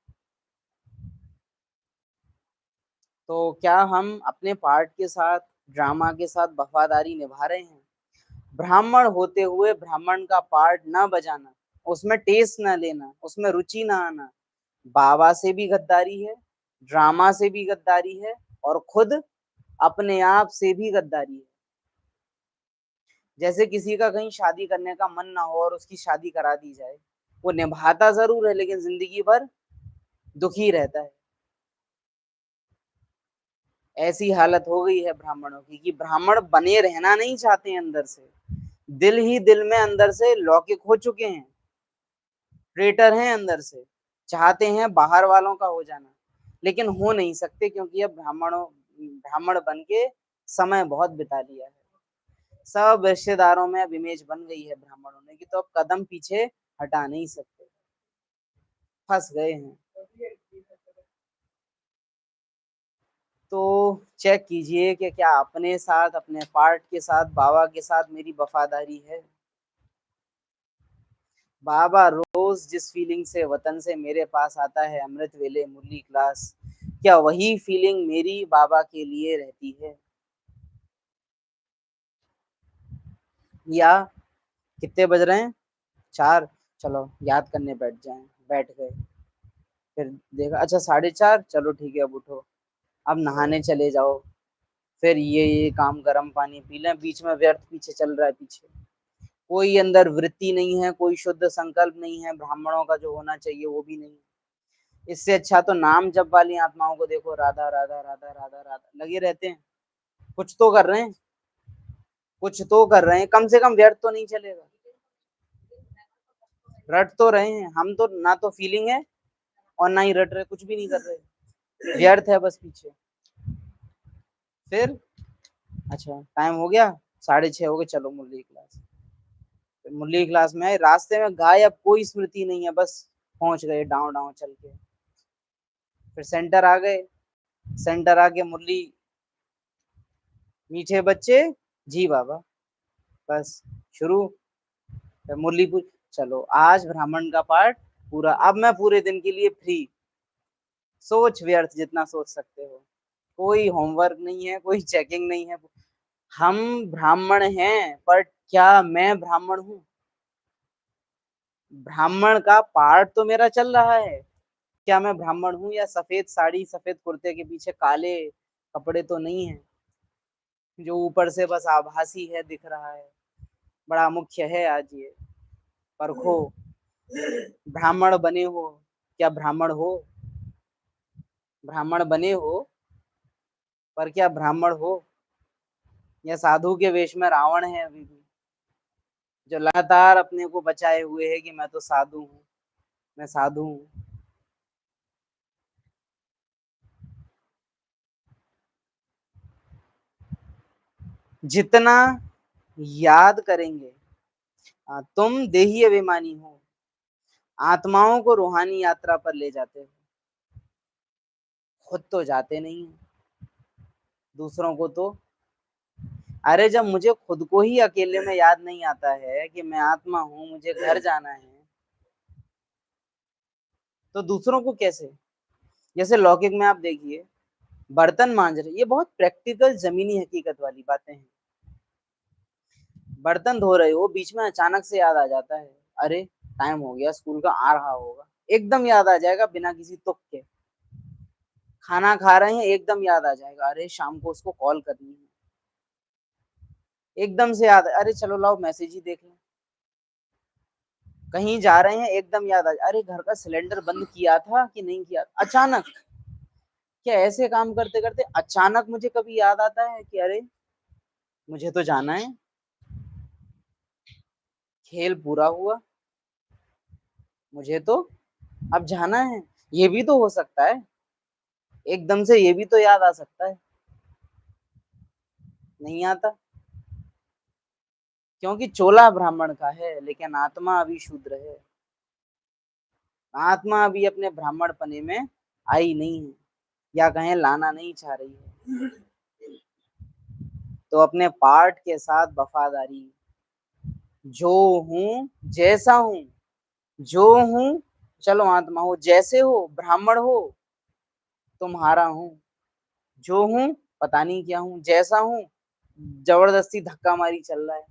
तो क्या हम अपने पार्ट के साथ, ड्रामा के साथ वफादारी निभा रहे हैं? ब्राह्मण होते हुए ब्राह्मण का पार्ट ना बजाना, उसमें टेस्ट ना लेना, उसमें रुचि ना आना, बाबा से भी गद्दारी है, ड्रामा से भी गद्दारी है, और खुद अपने आप से भी गद्दारी है। जैसे किसी का कहीं शादी करने का मन ना हो और उसकी शादी करा दी जाए, वो निभाता जरूर है, लेकिन जिंदगी भर दुखी रहता है। ऐसी हालत हो गई है ब्राह्मणों की कि ब्राह्मण बने रहना नहीं चाहते हैं अंदर से। दिल ही दिल में अंदर से लौकिक हो चुके हैं, ट्रेटर हैं अंदर से, चाहते हैं बाहर वालों का हो जाना, लेकिन हो नहीं सकते, क्योंकि अब ब्राह्मण बन के समय बहुत बिता लिया है। सब रिश्तेदारों में अब इमेज बन गई है ब्राह्मण होने की, तो अब कदम पीछे हटा नहीं सकते, फंस गए हैं। तो चेक कीजिए कि क्या अपने साथ, अपने पार्ट के साथ, बाबा के साथ मेरी वफादारी है। बाबा रोज जिस फीलिंग से वतन से मेरे पास आता है अमृत वेले मुरली क्लास, क्या वही फीलिंग मेरी बाबा के लिए रहती है? या कितने बज रहे हैं? 4। चलो याद करने बैठ जाएं। बैठ गए, फिर देखा अच्छा 4:30, चलो ठीक है अब उठो, अब नहाने चले जाओ, फिर ये काम गर्म पानी पी लें, बीच में व्यर्थ पीछे चल रहा है पीछे, कोई अंदर वृत्ति नहीं है, कोई शुद्ध संकल्प नहीं है, ब्राह्मणों का जो होना चाहिए वो भी नहीं। इससे अच्छा तो नाम जप वाली आत्माओं को देखो, राधा राधा राधा राधा राधा लगे रहते हैं, कुछ तो कर रहे हैं, कुछ तो कर रहे हैं, कम से कम व्यर्थ तो नहीं चलेगा। रट तो रहे हैं, हम तो ना तो फीलिंग है और ना ही रट रहे, कुछ भी नहीं कर रहे, व्यर्थ है बस पीछे। फिर अच्छा टाइम हो गया, 6:30 हो गए, चलो मुरली क्लास। फिर मुरली क्लास में आए, रास्ते में गायब, कोई स्मृति नहीं है, बस पहुंच गए डाँव डाँव चल के। फिर सेंटर आ गए, सेंटर आके मुरली, मीठे बच्चे जी बाबा, बस शुरू। फिर मुरली पूछ, चलो आज ब्राह्मण का पाठ पूरा, अब मैं पूरे दिन के लिए फ्री, सोच व्यर्थ जितना सोच सकते हो, कोई होमवर्क नहीं है, कोई चेकिंग नहीं है। हम ब्राह्मण हैं, पर क्या मैं ब्राह्मण हूँ? ब्राह्मण का पाठ तो मेरा चल रहा है, क्या मैं ब्राह्मण हूँ? या सफेद साड़ी सफेद कुर्ते के पीछे काले कपड़े तो नहीं है, जो ऊपर से बस आभासी है, दिख रहा है, बड़ा मुख्य है आज ये। परखो, ब्राह्मण बने हो, क्या ब्राह्मण हो? ब्राह्मण बने हो, पर क्या ब्राह्मण हो? या साधु के वेश में रावण है अभी भी, जो लगातार अपने को बचाए हुए है कि मैं तो साधु हूँ, मैं साधु हूँ। जितना याद करेंगे, तुम देही अभिमानी हो, आत्माओं को रूहानी यात्रा पर ले जाते हो, खुद तो जाते नहीं हो, दूसरों को तो। अरे जब मुझे खुद को ही अकेले में याद नहीं आता है कि मैं आत्मा हूँ, मुझे घर जाना है, तो दूसरों को कैसे? जैसे लौकिक में आप देखिए, बर्तन मांज रहे, ये बहुत प्रैक्टिकल जमीनी हकीकत वाली बातें हैं। बर्तन धो रहे हो, बीच में अचानक से याद आ जाता है, अरे टाइम हो गया स्कूल का, आ रहा होगा, एकदम याद आ जाएगा बिना किसी तुक के। खाना खा रहे हैं, एकदम याद आ जाएगा, अरे शाम को उसको कॉल करनी है, एकदम से याद, अरे चलो लाओ मैसेज ही देख लें। कहीं जा रहे हैं, एकदम याद आ जाए, अरे घर का सिलेंडर बंद किया था कि नहीं किया, अचानक। क्या ऐसे काम करते करते अचानक मुझे कभी याद आता है कि अरे मुझे तो जाना है, खेल पूरा हुआ, मुझे तो अब जाना है? ये भी तो हो सकता है, एकदम से ये भी तो याद आ सकता है। नहीं आता, क्योंकि चोला ब्राह्मण का है, लेकिन आत्मा अभी शूद्र है, आत्मा अभी अपने ब्राह्मण पने में आई नहीं है, या कहें लाना नहीं चाह रही है। तो अपने पार्ट के साथ वफादारी, जो हूँ जैसा हूँ, जो हूँ, चलो आत्मा हो, जैसे हो ब्राह्मण हो, तुम्हारा हूँ, जो हूँ पता नहीं क्या हूँ, जैसा हूँ जबरदस्ती धक्का मारी चल रहा है,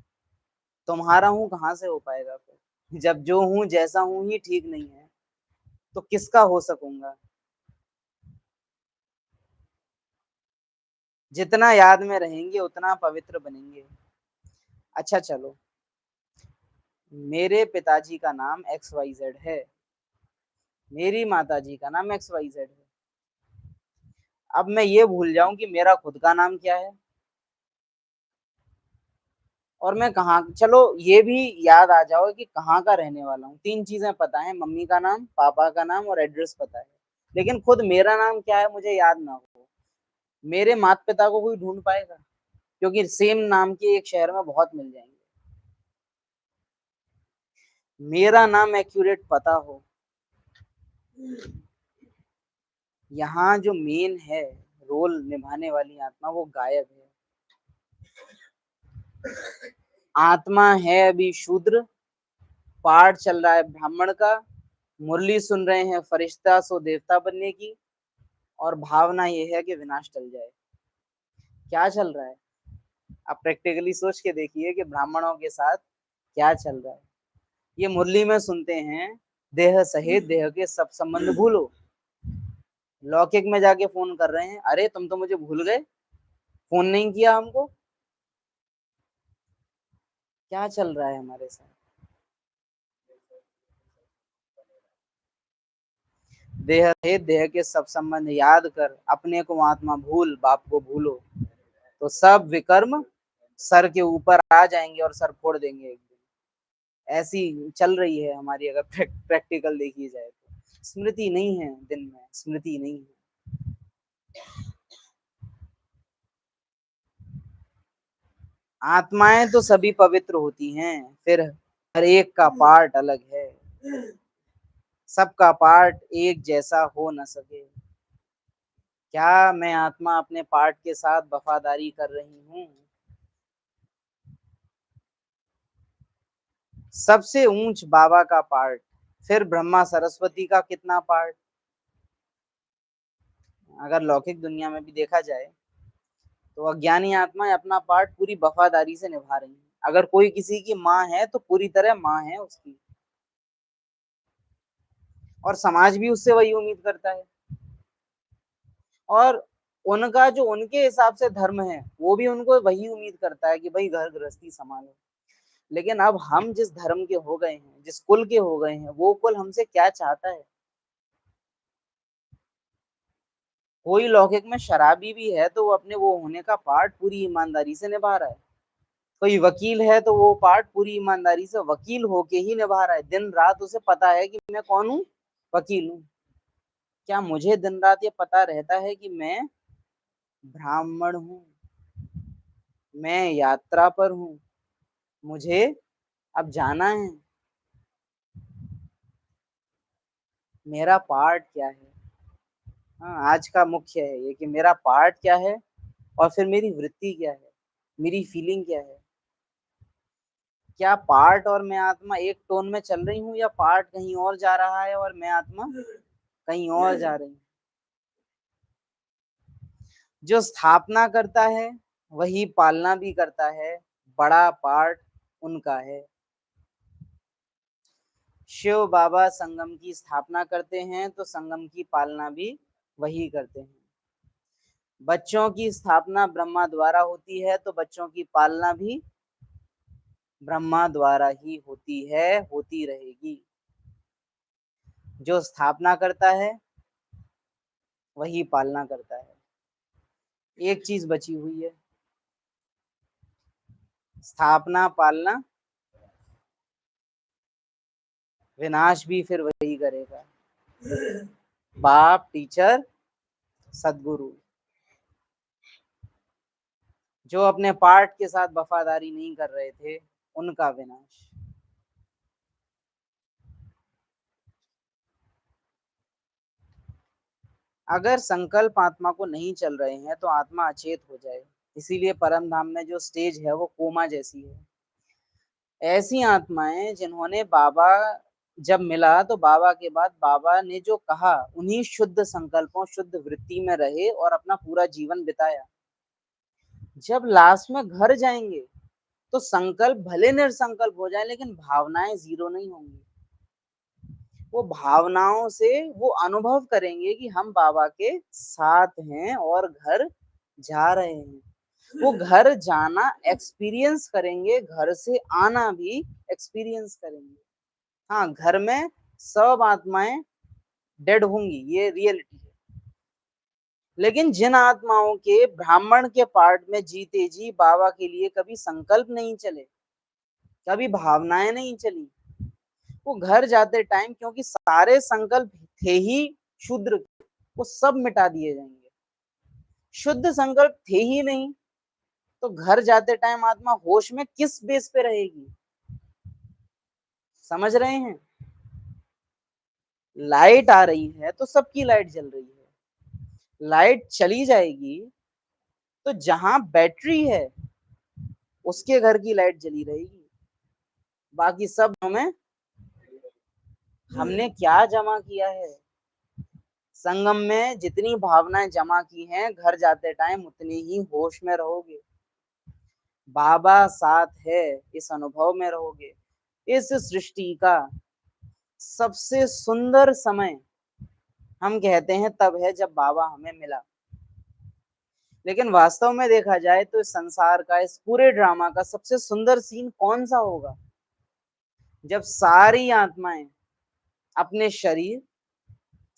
तुम्हारा हूँ कहाँ से हो पाएगा फिर? जब जो हूँ जैसा हूँ ही ठीक नहीं है, तो किसका हो सकूंगा? जितना याद में रहेंगे उतना पवित्र बनेंगे। अच्छा चलो, मेरे पिताजी का नाम XYZ है, मेरी माताजी का नाम XYZ है, अब मैं ये भूल जाऊं कि मेरा खुद का नाम क्या है, और मैं कहाँ, चलो ये भी याद आ जाओ कि कहाँ का रहने वाला हूँ, 3 चीजें पता है, मम्मी का नाम, पापा का नाम और एड्रेस पता है, लेकिन खुद मेरा नाम क्या है मुझे याद ना हो, मेरे माता पिता को कोई ढूंढ पाएगा? क्योंकि सेम नाम के एक शहर में बहुत मिल जाएंगे। मेरा नाम एक्यूरेट पता हो, यहाँ जो मेन है रोल निभाने वाली आत्मा वो गायब है। आत्मा है अभी शूद्र, पाठ चल रहा है ब्राह्मण का, मुरली सुन रहे हैं फरिश्ता सो देवता बनने की, और भावना ये है कि विनाश टल जाए। क्या चल रहा है? आप प्रैक्टिकली सोच के देखिए कि ब्राह्मणों के साथ क्या चल रहा है। ये मुरली में सुनते हैं देह सहित देह के सब संबंध भूलो, लौकिक में जाके फोन कर रहे हैं, अरे तुम तो मुझे भूल गए, फोन नहीं किया हमको। क्या चल रहा है हमारे साथ? देह सहित देह के सब संबंध याद कर, अपने को आत्मा भूल, बाप को भूलो, तो सब विकर्म सर के ऊपर आ जाएंगे और सर फोड़ देंगे एक दिन। ऐसी चल रही है हमारी, अगर प्रैक्टिकल देखी जाए तो। स्मृति नहीं है दिन में, स्मृति नहीं है। आत्माएं तो सभी पवित्र होती हैं, फिर हर एक का पार्ट अलग है, सबका पार्ट एक जैसा हो न सके। क्या मैं आत्मा अपने पार्ट के साथ वफादारी कर रही हूँ? सबसे ऊंच बाबा का पार्ट, फिर ब्रह्मा सरस्वती का कितना पार्ट? अगर लौकिक दुनिया में भी देखा जाए तो अज्ञानी आत्माएं अपना पार्ट पूरी वफादारी से निभा रही हैं। अगर कोई किसी की माँ है तो पूरी तरह माँ है उसकी, और समाज भी उससे वही उम्मीद करता है, और उनका जो उनके हिसाब से धर्म है वो भी उनको वही उम्मीद करता है कि भाई घर गृहस्थी संभालो। लेकिन अब हम जिस धर्म के हो गए हैं, जिस कुल के हो गए हैं, वो कुल हमसे क्या चाहता है? कोई लौकिक में शराबी भी है तो वो अपने वो होने का पार्ट पूरी ईमानदारी से निभा रहा है। कोई वकील है तो वो पार्ट पूरी ईमानदारी से वकील होके ही निभा रहा है। दिन रात उसे पता है कि मैं कौन हूँ, वकील हूँ। क्या मुझे दिन रात ये पता रहता है कि मैं ब्राह्मण हूँ, मैं यात्रा पर हूँ, मुझे अब जाना है, मेरा पार्ट क्या है? हाँ, आज का मुख्य है ये कि मेरा पार्ट क्या है, और फिर मेरी वृत्ति क्या है, मेरी फीलिंग क्या है। क्या पार्ट और मैं आत्मा एक टोन में चल रही हूँ, या पार्ट कहीं और जा रहा है और मैं आत्मा कहीं और जा रही हूँ? जो स्थापना करता है वही पालना भी करता है, बड़ा पार्ट उनका है। शिव बाबा संगम की स्थापना करते हैं तो संगम की पालना भी वही करते हैं। बच्चों की स्थापना ब्रह्मा द्वारा होती है तो बच्चों की पालना भी ब्रह्मा द्वारा ही होती है, होती रहेगी। जो स्थापना करता है वही पालना करता है। एक चीज बची हुई है, स्थापना पालना, विनाश भी फिर वही करेगा, बाप, टीचर, सदगुरु। जो अपने पार्ट के साथ वफादारी नहीं कर रहे थे उनका विनाश। अगर संकल्प आत्मा को नहीं चल रहे हैं तो आत्मा अचेत हो जाए। इसीलिए परम धाम में जो स्टेज है वो कोमा जैसी है। ऐसी आत्माएं जिन्होंने बाबा जब मिला तो बाबा के बाद बाबा ने जो कहा उन्हीं शुद्ध संकल्पों, शुद्ध वृत्ति में रहे और अपना पूरा जीवन बिताया। जब लास्ट में घर जाएंगे तो संकल्प भले निर्संकल्प हो जाए लेकिन भावनाएं जीरो नहीं होंगी। वो भावनाओं से वो अनुभव करेंगे कि हम बाबा के साथ हैं और घर जा रहे हैं। वो घर जाना एक्सपीरियंस करेंगे, घर से आना भी एक्सपीरियंस करेंगे। हाँ, घर में सब आत्माएं डेड होंगी, ये रियलिटी है। लेकिन जिन आत्माओं के ब्राह्मण के पार्ट में जीते जी बाबा के लिए कभी संकल्प नहीं चले, कभी भावनाएं नहीं चली, वो घर जाते टाइम क्योंकि सारे संकल्प थे ही शूद्र, वो सब मिटा दिए जाएंगे। शुद्ध संकल्प थे ही नहीं, तो घर जाते टाइम आत्मा होश में किस बेस पे रहेगी? समझ रहे हैं? लाइट आ रही है तो सबकी लाइट जल रही है, लाइट चली जाएगी तो जहां बैटरी है उसके घर की लाइट जली रहेगी, बाकी सब में हमने क्या जमा किया है। संगम में जितनी भावनाएं जमा की हैं, घर जाते टाइम उतनी ही होश में रहोगे। बाबा साथ है, इस अनुभव में रहोगे। इस सृष्टि का सबसे सुंदर समय हम कहते हैं तब है जब बाबा हमें मिला, लेकिन वास्तव में देखा जाए तो इस संसार का, इस पूरे ड्रामा का सबसे सुंदर सीन कौन सा होगा? जब सारी आत्माएं अपने शरीर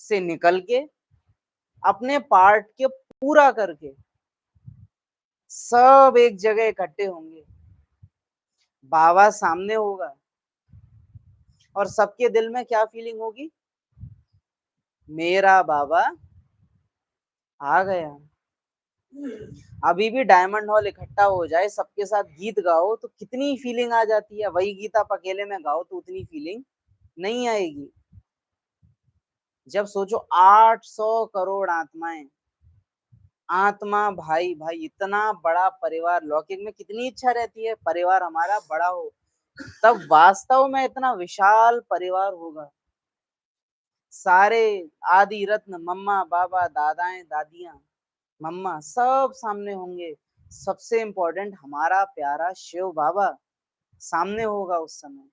से निकल के, अपने पार्ट के पूरा करके सब एक जगह इकट्ठे होंगे, बाबा सामने होगा और सबके दिल में क्या फीलिंग होगी? मेरा बाबा आ गया। अभी भी डायमंड हॉल इकट्ठा हो जाए, सबके साथ गीत गाओ तो कितनी फीलिंग आ जाती है, वही गीत आप अकेले में गाओ तो उतनी फीलिंग नहीं आएगी। जब सोचो 800 करोड़ आत्माएं, आत्मा भाई भाई, इतना बड़ा परिवार, लौकिक में कितनी इच्छा रहती है परिवार हमारा बड़ा हो, तब वास्तव में इतना विशाल परिवार होगा। सारे आदि रत्न, मम्मा बाबा दादाएं दादियां, मम्मा सब सामने होंगे। सबसे इंपॉर्टेंट हमारा प्यारा शिव बाबा सामने होगा उस समय,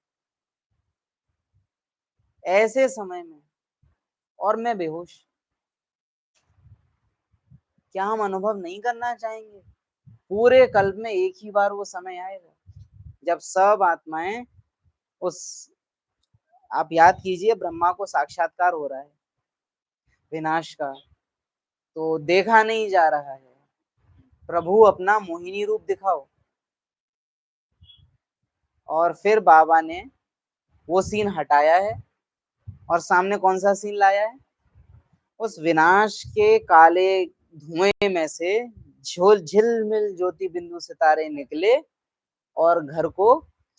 ऐसे समय में, और मैं बेहोश। क्या हम अनुभव नहीं करना चाहेंगे? पूरे कल्प में एक ही बार वो समय आएगा जब सब आत्माएं उस, आप याद कीजिए ब्रह्मा को साक्षात्कार हो रहा है विनाश का, तो देखा नहीं जा रहा है, प्रभु अपना मोहिनी रूप दिखाओ। और फिर बाबा ने वो सीन हटाया है और सामने कौन सा सीन लाया है? उस विनाश के काले धुएं में से झोल झिलमिल ज्योति बिंदु सितारे निकले और घर को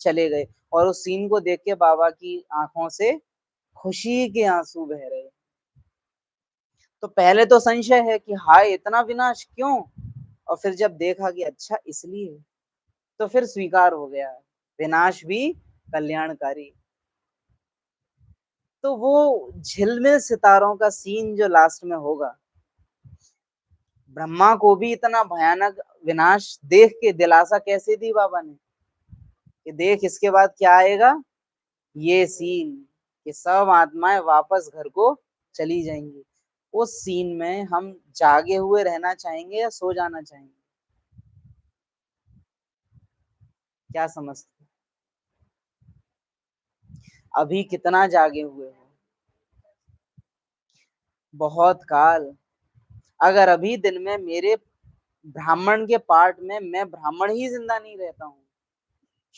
चले गए, और उस सीन को देख के बाबा की आंखों से खुशी के आंसू बह रहे। तो पहले तो संशय है कि हाय इतना विनाश क्यों, और फिर जब देखा कि अच्छा इसलिए, तो फिर स्वीकार हो गया विनाश भी कल्याणकारी। तो वो झिलमिल सितारों का सीन जो लास्ट में होगा, ब्रह्मा को भी इतना भयानक विनाश देख के दिलासा कैसे दी बाबा ने कि देख इसके बाद क्या आएगा, ये सीन कि सब आत्माएं वापस घर को चली जाएंगी। उस सीन में हम जागे हुए रहना चाहेंगे या सो जाना चाहेंगे? क्या समझते? अभी कितना जागे हुए हो? बहुत काल। अगर अभी दिन में मेरे ब्राह्मण के पार्ट में मैं ब्राह्मण ही जिंदा नहीं रहता हूँ,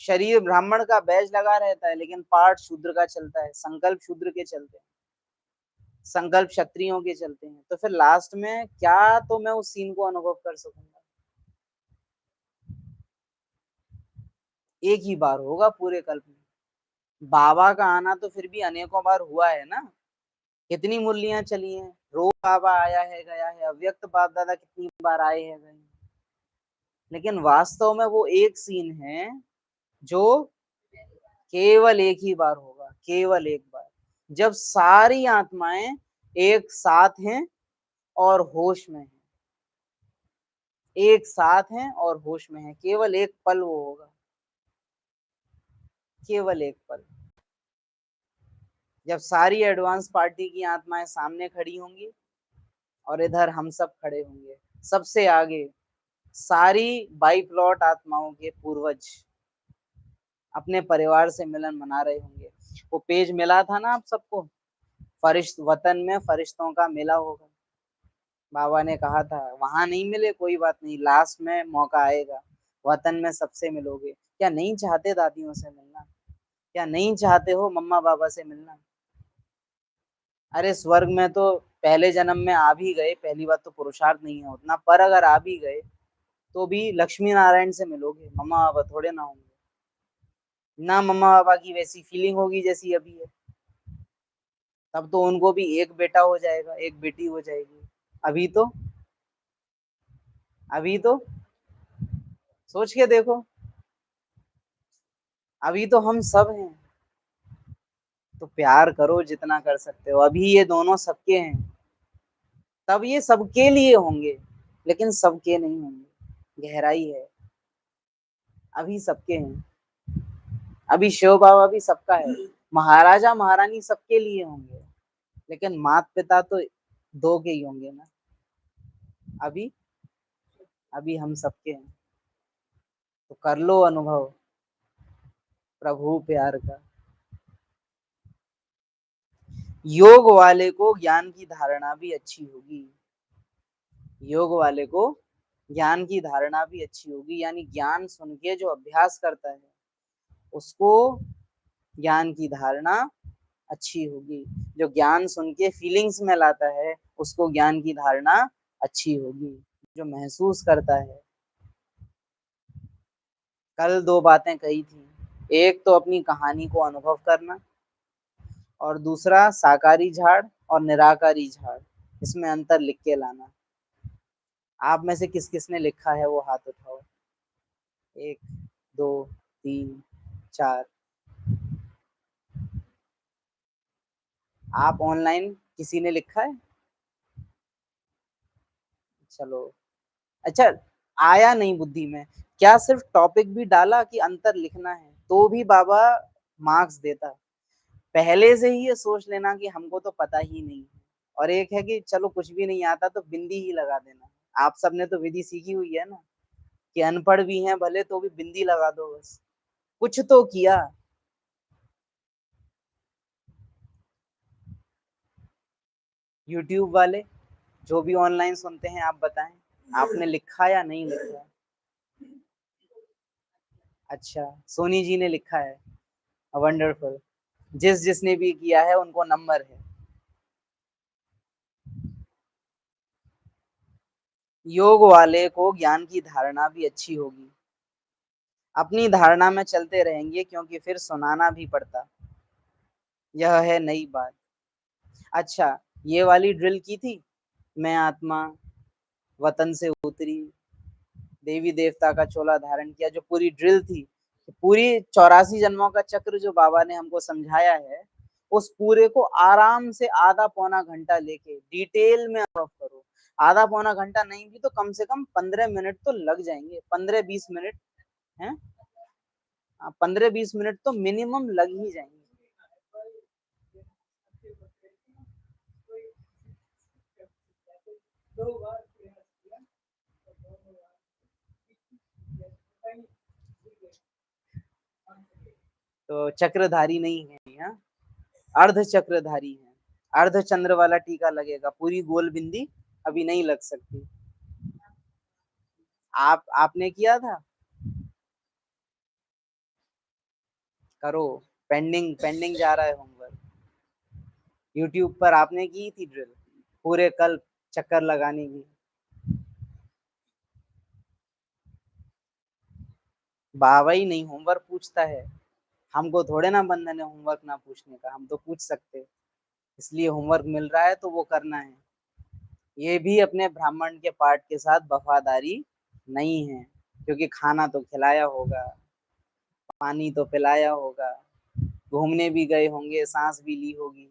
शरीर ब्राह्मण का बैज लगा रहता है लेकिन पार्ट शूद्र का चलता है, संकल्प शूद्र के चलते हैं, संकल्प क्षत्रियों के चलते हैं, तो फिर लास्ट में क्या तो मैं उस सीन को अनुभव कर सकूंगा? एक ही बार होगा पूरे कल्प में। बाबा का आना तो फिर भी अनेकों बार हुआ है ना, कितनी मुरलियां चली हैं, रोज बाबा आया है गया है, अव्यक्त बाप दादा कितनी बार आए हैं गए हैं। लेकिन वास्तव में वो एक सीन है जो केवल एक ही बार होगा, केवल एक बार, जब सारी आत्माएं एक साथ हैं और होश में हैं, एक साथ हैं और होश में हैं, केवल एक पल वो होगा, केवल एक पल, जब सारी एडवांस पार्टी की आत्माएं सामने खड़ी होंगी और इधर हम सब खड़े होंगे, सबसे आगे सारी बाई प्लॉट आत्माओं के पूर्वज अपने परिवार से मिलन मना रहे होंगे। वो पेज मिला था ना आप सबको, फरिश्त वतन में फरिश्तों का मिला होगा, बाबा ने कहा था वहां नहीं मिले कोई बात नहीं, लास्ट में मौका आएगा, वतन में सबसे मिलोगे। क्या नहीं चाहते दादियों से मिलना? क्या नहीं चाहते हो मम्मा बाबा से मिलना? अरे स्वर्ग में तो पहले जन्म में आ भी गए, पहली बात तो पुरुषार्थ नहीं है उतना, पर अगर आ भी गए तो भी लक्ष्मी नारायण से मिलोगे, मम्मा पापा थोड़े ना होंगे ना। मम्मा पापा की वैसी फीलिंग होगी जैसी अभी है, तब तो उनको भी एक बेटा हो जाएगा, एक बेटी हो जाएगी। अभी तो अभी तो सोच के देखो, अभी तो हम सब हैं। तो प्यार करो जितना कर सकते हो, अभी ये दोनों सबके हैं, तब ये सबके लिए होंगे, लेकिन सबके नहीं होंगे। गहराई है, अभी सबके हैं। अभी शिव बाबा भी सबका है, महाराजा महारानी सबके लिए होंगे, लेकिन माता पिता तो दो के ही होंगे ना। अभी अभी हम सबके हैं। तो कर लो अनुभव प्रभु प्यार का। योग वाले को ज्ञान की धारणा भी अच्छी होगी। योग वाले को ज्ञान की धारणा भी अच्छी होगी, यानी ज्ञान सुन के जो अभ्यास करता है उसको ज्ञान की धारणा अच्छी होगी। जो ज्ञान सुन के फीलिंग्स में लाता है उसको ज्ञान की धारणा अच्छी होगी। जो महसूस करता है, कल दो बातें कही थी, एक तो अपनी कहानी को अनुभव करना, और दूसरा साकारी झाड़ और निराकारी झाड़, इसमें अंतर लिख के लाना। आप में से किस किस ने लिखा है वो हाथ उठाओ। एक, दो, तीन, चार। आप ऑनलाइन किसी ने लिखा है? चलो, अच्छा, आया नहीं बुद्धि में, क्या सिर्फ टॉपिक भी डाला कि अंतर लिखना है तो भी बाबा मार्क्स देता? पहले से ही ये सोच लेना कि हमको तो पता ही नहीं है, और एक है कि चलो कुछ भी नहीं आता तो बिंदी ही लगा देना। आप सबने तो विधि सीखी हुई है ना, कि अनपढ़ भी हैं भले तो भी बिंदी लगा दो बस, कुछ तो किया। यूट्यूब वाले जो भी ऑनलाइन सुनते हैं, आप बताएं, आपने लिखा या नहीं लिखा? अच्छा, सोनी जी ने लिखा है, वंडरफुल। जिस जिसने भी किया है उनको नंबर है। योग वाले को ज्ञान की धारणा भी अच्छी होगी। अपनी धारणा में चलते रहेंगे क्योंकि फिर सुनाना भी पड़ता, यह है नई बात। अच्छा, ये वाली ड्रिल की थी, मैं आत्मा वतन से उतरी, देवी देवता का चोला धारण किया, जो पूरी ड्रिल थी, पूरी 84 जन्मों का चक्र जो बाबा ने हमको समझाया है, उस पूरे को आराम से आधा पौना घंटा लेके डिटेल में अनुभव करो। आधा पौना घंटा नहीं भी तो कम से कम 15 मिनट तो लग जाएंगे, 15-20 मिनट है। 15-20 मिनट तो मिनिमम लग ही जाएंगे। तो चक्रधारी नहीं है यहाँ, अर्ध चक्रधारी है। अर्ध चंद्र वाला टीका लगेगा, पूरी गोल बिंदी अभी नहीं लग सकती। आपने किया था? करो, पेंडिंग पेंडिंग जा रहा है होमवर्क। यूट्यूब पर आपने की थी ड्रिल, पूरे कल चक्कर लगाने की। बाबा ही नहीं होमवर्क पूछता है, हमको थोड़े ना बंधन है होमवर्क ना पूछने का, हम तो पूछ सकते, इसलिए होमवर्क मिल रहा है तो वो करना है। ये भी अपने ब्राह्मण के पाठ के साथ वफादारी नहीं है, क्योंकि खाना तो खिलाया होगा, पानी तो पिलाया होगा, घूमने भी गए होंगे, सांस भी ली होगी,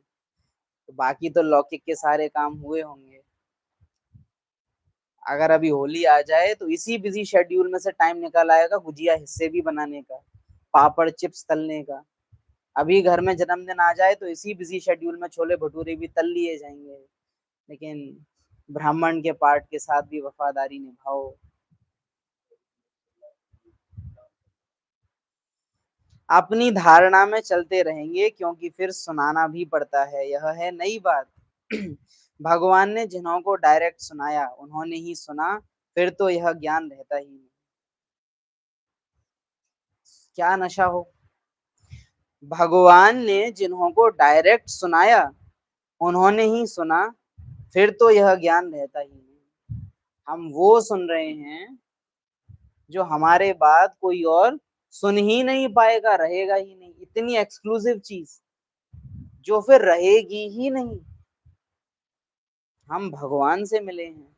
तो बाकी तो लौकिक के सारे काम हुए होंगे। अगर अभी होली आ जाए तो इसी बिजी शेड्यूल में से टाइम निकल आएगा गुजिया हिस्से भी बनाने का, पापड़ चिप्स तलने का। अभी घर में जन्मदिन आ जाए तो इसी बिजी शेड्यूल में छोले भटूरे भी तल लिए जाएंगे। लेकिन ब्राह्मण के पाठ के साथ भी वफादारी निभाओ। अपनी धारणा में चलते रहेंगे क्योंकि फिर सुनाना भी पड़ता है, यह है नई बात। भगवान ने जिन्हों को डायरेक्ट सुनाया उन्होंने ही सुना, फिर तो यह ज्ञान रहता ही नहीं। क्या नशा हो, भगवान ने जिन्हों को डायरेक्ट सुनाया उन्होंने ही सुना, फिर तो यह ज्ञान रहता ही नहीं। हम वो सुन रहे हैं जो हमारे बाद कोई और सुन ही नहीं पाएगा, रहेगा ही नहीं। इतनी एक्सक्लूसिव चीज जो फिर रहेगी ही नहीं। हम भगवान से मिले हैं,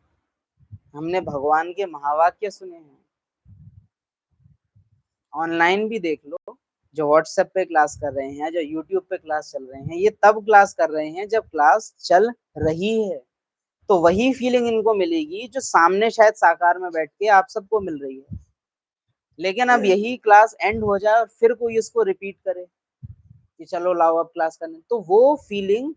हमने भगवान के महावाक्य सुने हैं। ऑनलाइन भी देख लो, जो व्हाट्सएप पे क्लास कर रहे हैं, जो यूट्यूब पे क्लास चल रहे हैं, ये तब क्लास कर रहे हैं जब क्लास चल रही है। तो वही फीलिंग इनको मिलेगी जो सामने शायद साकार में बैठ के आप सबको मिल रही है। लेकिन अब यही क्लास एंड हो जाए और फिर कोई इसको रिपीट करे कि चलो लाओ अब क्लास करने, तो वो फीलिंग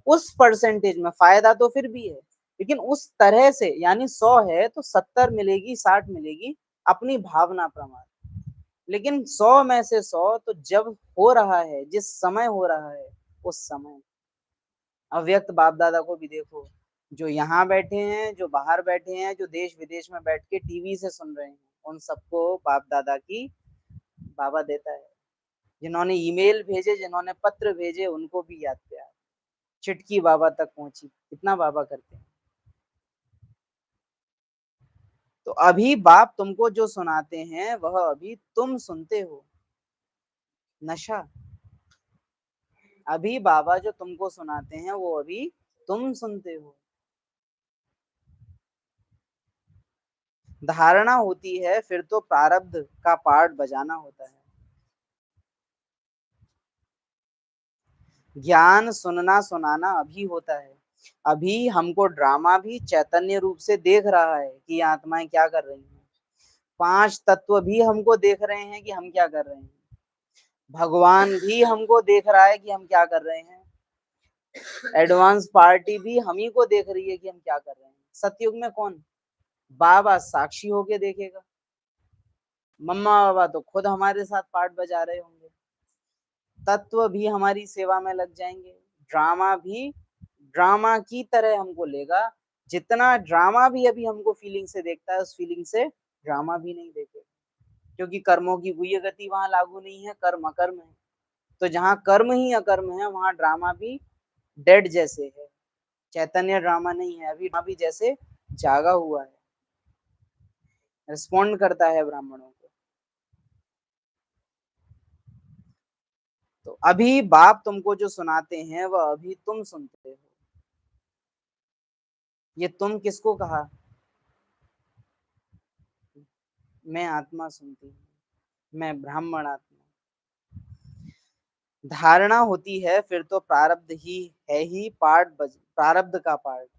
उस परसेंटेज में, फायदा तो फिर भी है लेकिन उस तरह से, यानी 100 है तो 70 मिलेगी, 60 मिलेगी अपनी भावना प्रमाण। लेकिन 100 में से 100 तो जब हो रहा है, जिस समय हो रहा है, उस समय अव्यक्त बाप दादा को भी देखो, जो यहाँ बैठे हैं, जो बाहर बैठे हैं, जो देश विदेश में बैठ के टीवी से सुन रहे हैं, उन सबको बाप दादा की बाबा देता है। जिन्होंने ईमेल भेजे, जिन्होंने पत्र भेजे, उनको भी याद पे आया, चिटकी बाबा तक पहुंची, कितना बाबा करते हैं। तो अभी बाप तुमको जो सुनाते हैं वह अभी तुम सुनते हो। नशा, अभी बाबा जो तुमको सुनाते हैं वो अभी तुम सुनते हो। धारणा होती है फिर तो प्रारब्ध का पार्ट बजाना होता है। ज्ञान सुनना सुनाना अभी होता है। अभी हमको ड्रामा भी चैतन्य रूप से देख रहा है कि ये आत्माएं क्या कर रही हैं। 5 तत्व भी हमको देख रहे हैं कि हम क्या कर रहे हैं। भगवान भी हमको देख रहा है कि हम क्या कर रहे हैं। एडवांस पार्टी भी हम ही को देख रही है कि हम क्या कर रहे हैं। सतयुग में कौन? बाबा साक्षी होके देखेगा। मम्मा बाबा तो खुद हमारे साथ पार्ट बजा रहे होंगे। तत्व भी हमारी सेवा में लग जाएंगे। ड्रामा भी ड्रामा की तरह हमको लेगा। जितना ड्रामा भी अभी हमको फीलिंग से देखता है, उस फीलिंग से ड्रामा भी नहीं देखेगा, क्योंकि कर्मों की गुह्य गति वहां लागू नहीं है, कर्म अकर्म है। तो जहां कर्म ही अकर्म है वहां ड्रामा भी डेड जैसे है। चैतन्य ड्रामा नहीं है, अभी भी जैसे जागा हुआ है, रिस्पॉन्ड करता है ब्राह्मणों को। तो अभी बाप तुमको जो सुनाते हैं वह अभी तुम सुनते हो। ये तुम किसको कहा? मैं आत्मा सुनती हूँ, मैं ब्राह्मण आत्मा। धारणा होती है फिर तो प्रारब्ध ही है, ही प्रारब्ध का पार्ट।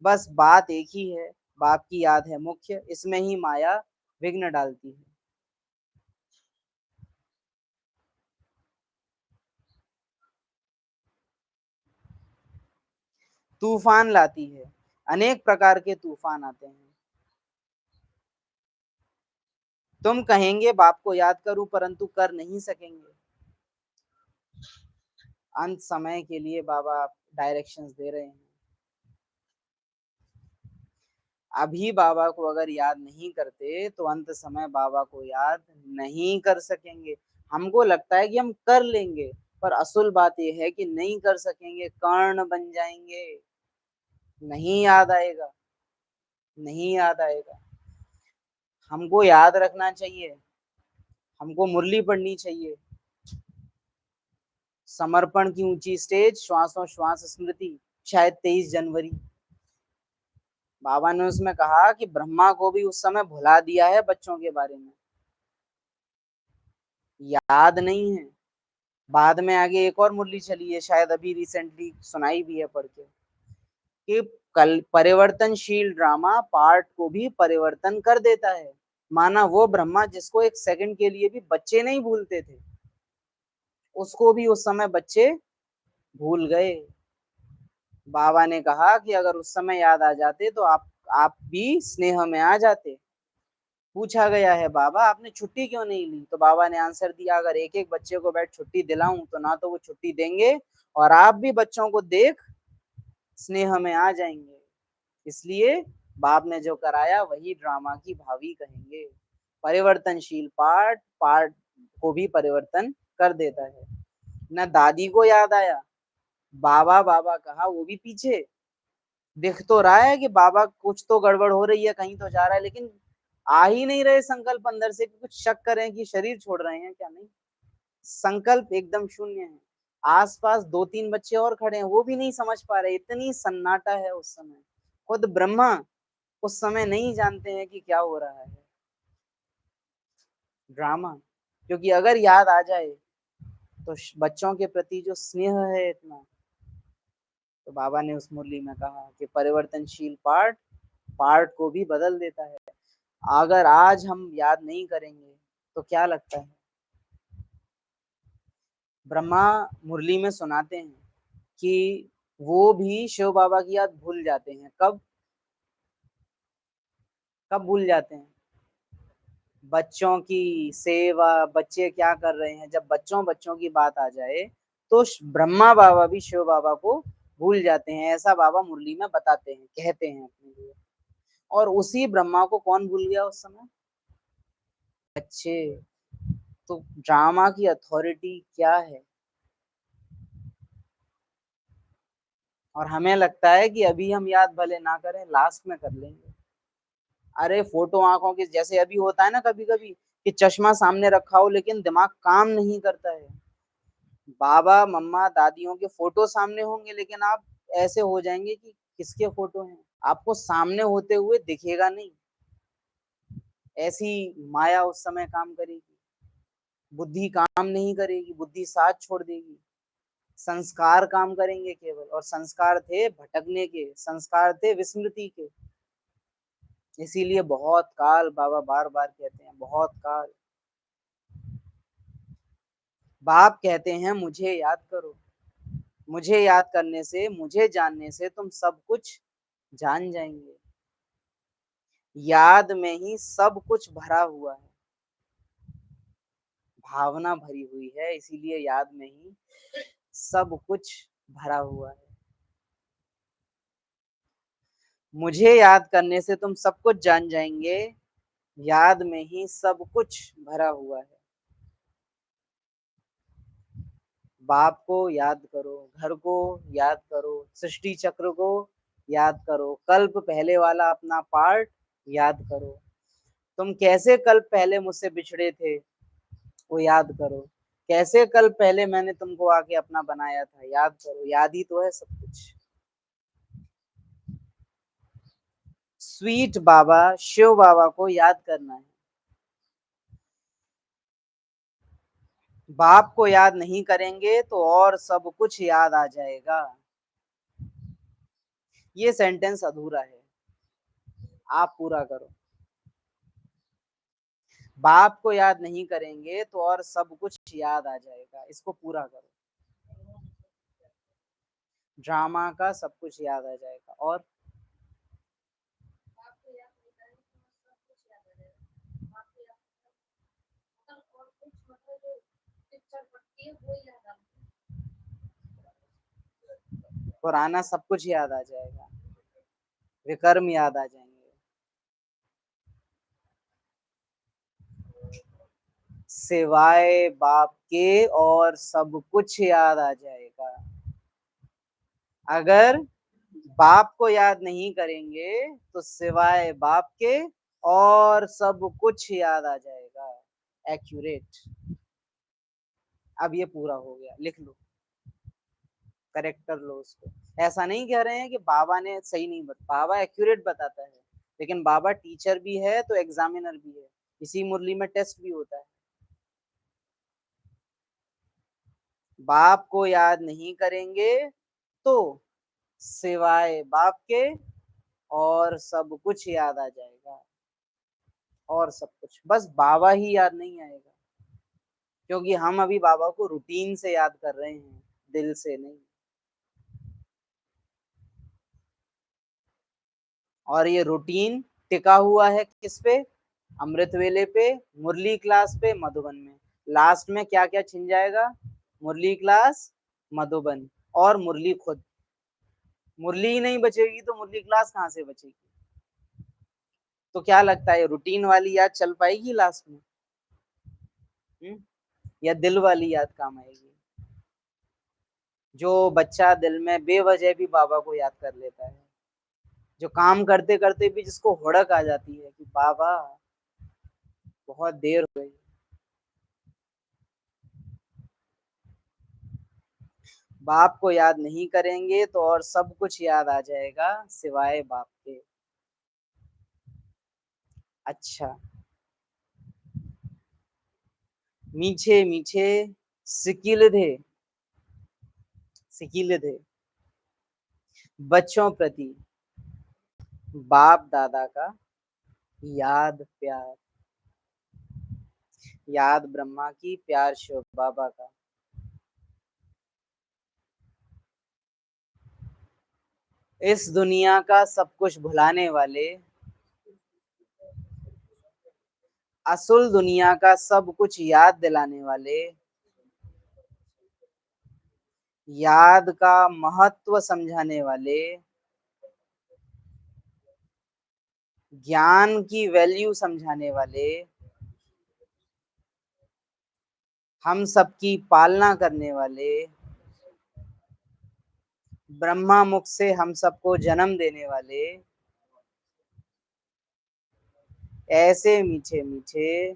बस बात एक ही है, बाप की याद है मुख्य, इसमें ही माया विघ्न डालती है। तूफान लाती है, अनेक प्रकार के तूफान आते हैं। तुम कहेंगे बाप को याद करूं, परंतु कर नहीं सकेंगे। अंत समय के लिए बाबा डायरेक्शंस दे रहे हैं। अभी बाबा को अगर याद नहीं करते तो अंत समय बाबा को याद नहीं कर सकेंगे। हमको लगता है कि हम कर लेंगे, पर असल बात यह है कि नहीं कर सकेंगे, कर्ण बन जाएंगे, नहीं याद आएगा, नहीं याद आएगा। हमको याद रखना चाहिए, हमको मुरली पढ़नी चाहिए। समर्पण की ऊंची स्टेज, श्वासों श्वास स्मृति, शायद 23 जनवरी। बाबा ने उसमें कहा कि ब्रह्मा को भी उस समय भुला दिया है बच्चों के बारे में, याद नहीं है। बाद में आगे एक और मुरली चली है, शायद अभी रिसेंटली सुनाई भी है पढ़ के, कि कल परिवर्तनशील ड्रामा पार्ट को भी परिवर्तन कर देता है। माना वो ब्रह्मा जिसको एक सेकंड के लिए भी बच्चे नहीं भूलते थे, उसको भी उस समय बच्चे भूल गए। बाबा ने कहा कि अगर उस समय याद आ जाते तो आप भी स्नेह में आ जाते। पूछा गया है बाबा आपने छुट्टी क्यों नहीं ली, तो बाबा ने आंसर दिया, अगर एक एक बच्चे को बैठ छुट्टी दिलाऊं तो ना तो वो छुट्टी देंगे और आप भी बच्चों को देख स्नेह में आ जाएंगे। इसलिए बाप ने जो कराया वही ड्रामा की भावी कहेंगे। परिवर्तनशील पार्ट पार्ट को भी परिवर्तन कर देता है। न दादी को याद आया, बाबा बाबा कहा, वो भी पीछे दिख तो रहा है कि बाबा कुछ तो गड़बड़ हो रही है, कहीं तो जा रहा है, लेकिन आ ही नहीं रहे संकल्प अंदर से कि कुछ शक करें कि शरीर छोड़ रहे हैं क्या, नहीं, संकल्प एकदम शून्य है। आसपास दो तीन बच्चे और खड़े हैं, वो भी नहीं समझ पा रहे, इतनी सन्नाटा है उस समय। खुद ब्रह्मा उस समय नहीं जानते हैं कि क्या हो रहा है, ड्रामा। क्योंकि अगर याद आ जाए तो बच्चों के प्रति जो स्नेह है इतना, तो बाबा ने उस मुरली में कहा कि परिवर्तनशील पाठ पाठ को भी बदल देता है। अगर आज हम याद नहीं करेंगे तो क्या लगता है, ब्रह्मा मुरली में सुनाते हैं कि वो भी शिव बाबा की याद भूल जाते हैं। कब कब भूल जाते हैं? बच्चों की सेवा, बच्चे क्या कर रहे हैं, जब बच्चों बच्चों की बात आ जाए तो ब्रह्मा बाबा भी शिव बाबा को भूल जाते हैं, ऐसा बाबा मुरली में बताते हैं, कहते हैं अपने लिए। और उसी ब्रह्मा को कौन भूल गया उस समय? बच्चे। तो ड्रामा की अथॉरिटी क्या है? और हमें लगता है कि अभी हम याद भले ना करें, लास्ट में कर लेंगे। अरे फोटो आंखों के जैसे अभी होता है ना कभी कभी, कि चश्मा सामने रखा हो लेकिन दिमाग काम नहीं करता है। बाबा मम्मा दादियों के फोटो सामने होंगे लेकिन आप ऐसे हो जाएंगे कि किसके फोटो हैं, आपको सामने होते हुए दिखेगा नहीं। ऐसी माया उस समय काम करेगी, बुद्धि काम नहीं करेगी, बुद्धि साथ छोड़ देगी। संस्कार काम करेंगे केवल, और संस्कार थे भटकने के, संस्कार थे विस्मृति के। इसीलिए बहुत काल, बाबा बार बार कहते हैं बहुत काल। बाप कहते हैं मुझे याद करो, मुझे याद करने से, मुझे जानने से तुम सब कुछ जान जाएंगे। याद में ही सब कुछ भरा हुआ है, भावना भरी हुई है, इसीलिए याद में ही सब कुछ भरा हुआ है। मुझे याद करने से तुम सब कुछ जान जाएंगे, याद में ही सब कुछ भरा हुआ है। बाप को याद करो, घर को याद करो, सृष्टि चक्र को याद करो, कल्प पहले वाला अपना पार्ट याद करो। तुम कैसे कल्प पहले मुझसे बिछड़े थे वो याद करो, कैसे कल्प पहले मैंने तुमको आके अपना बनाया था याद करो। याद ही तो है सब कुछ। स्वीट बाबा शिव बाबा को याद करना है। बाप को याद नहीं करेंगे तो और सब कुछ याद आ जाएगा। ये सेंटेंस अधूरा है, आप पूरा करो। बाप को याद नहीं करेंगे तो और सब कुछ याद आ जाएगा, इसको पूरा करो। ड्रामा का सब कुछ याद आ जाएगा। और पुराना सब कुछ याद आ जाएगा, विकर्म याद आ जाएंगे। सिवाय बाप के और सब कुछ याद आ जाएगा। अगर बाप को याद नहीं करेंगे तो सिवाय बाप के और सब कुछ याद आ जाएगा। एक्यूरेट। अब ये पूरा हो गया, लिख लो, करेक्ट कर लो उसको। ऐसा नहीं कह रहे हैं कि बाबा ने सही नहीं बाबा एक्यूरेट बताता है, लेकिन बाबा टीचर भी है तो एग्जामिनर भी है। इसी मुरली में टेस्ट भी होता है। बाप को याद नहीं करेंगे तो सिवाय बाप के और सब कुछ याद आ जाएगा। और सब कुछ, बस बाबा ही याद नहीं आएगा, क्योंकि हम अभी बाबा को रूटीन से याद कर रहे हैं, दिल से नहीं। और ये रूटीन टिका हुआ है किस पे? अमृत वेले पे, मुरली क्लास पे, मधुबन में। लास्ट में क्या क्या छिन जाएगा? मुरली क्लास, मधुबन और मुरली खुद। मुरली ही नहीं बचेगी तो मुरली क्लास कहाँ से बचेगी? तो क्या लगता है रूटीन वाली याद चल पाएगी लास्ट में? या दिल वाली याद काम आएगी? जो बच्चा दिल में बेवजह भी बाबा को याद कर लेता है, जो काम करते करते भी जिसको हुड़क आ जाती है कि बाबा, बहुत देर हो गई। बाप को याद नहीं करेंगे तो और सब कुछ याद आ जाएगा सिवाय बाप के। अच्छा, मीठे मीठे सिकिलधे सिकिलधे बच्चों प्रति बाप दादा का याद प्यार, याद ब्रह्मा की, प्यार शिव बाबा का। इस दुनिया का सब कुछ भुलाने वाले, असुल दुनिया का सब कुछ याद दिलाने वाले, याद का महत्व समझाने वाले, ज्ञान की वैल्यू समझाने वाले, हम सबकी पालना करने वाले, ब्रह्मा मुख से हम सबको जन्म देने वाले, ऐसे मीठे मीठे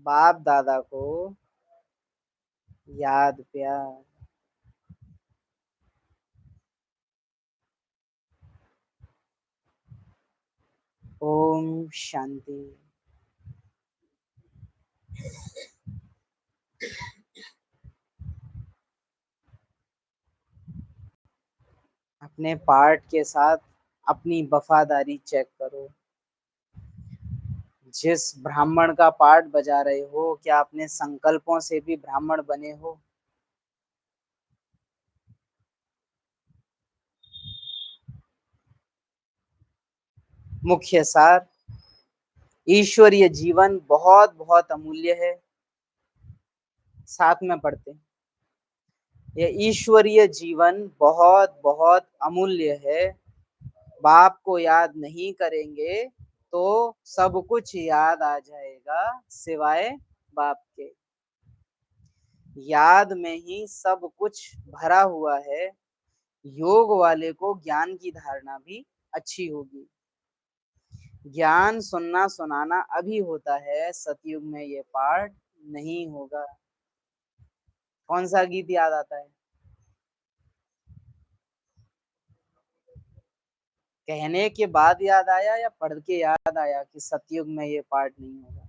बाप दादा को याद प्यार। ओम शांति। अपने पार्ट के साथ अपनी वफादारी चेक करो। जिस ब्राह्मण का पार्ट बजा रहे हो, क्या अपने संकल्पों से भी ब्राह्मण बने हो? मुख्य सार, ईश्वरीय जीवन बहुत बहुत अमूल्य है। साथ में पढ़ते हैं, यह ईश्वरीय जीवन बहुत बहुत अमूल्य है। बाप को याद नहीं करेंगे तो सब कुछ याद आ जाएगा सिवाय बाप के। याद में ही सब कुछ भरा हुआ है। योग वाले को ज्ञान की धारणा भी अच्छी होगी। ज्ञान सुनना सुनाना अभी होता है, सतयुग में ये पाठ नहीं होगा। कौन सा गीत याद आता है? कहने के बाद याद आया या पढ़ के याद आया कि सतयुग में ये पाठ नहीं होगा?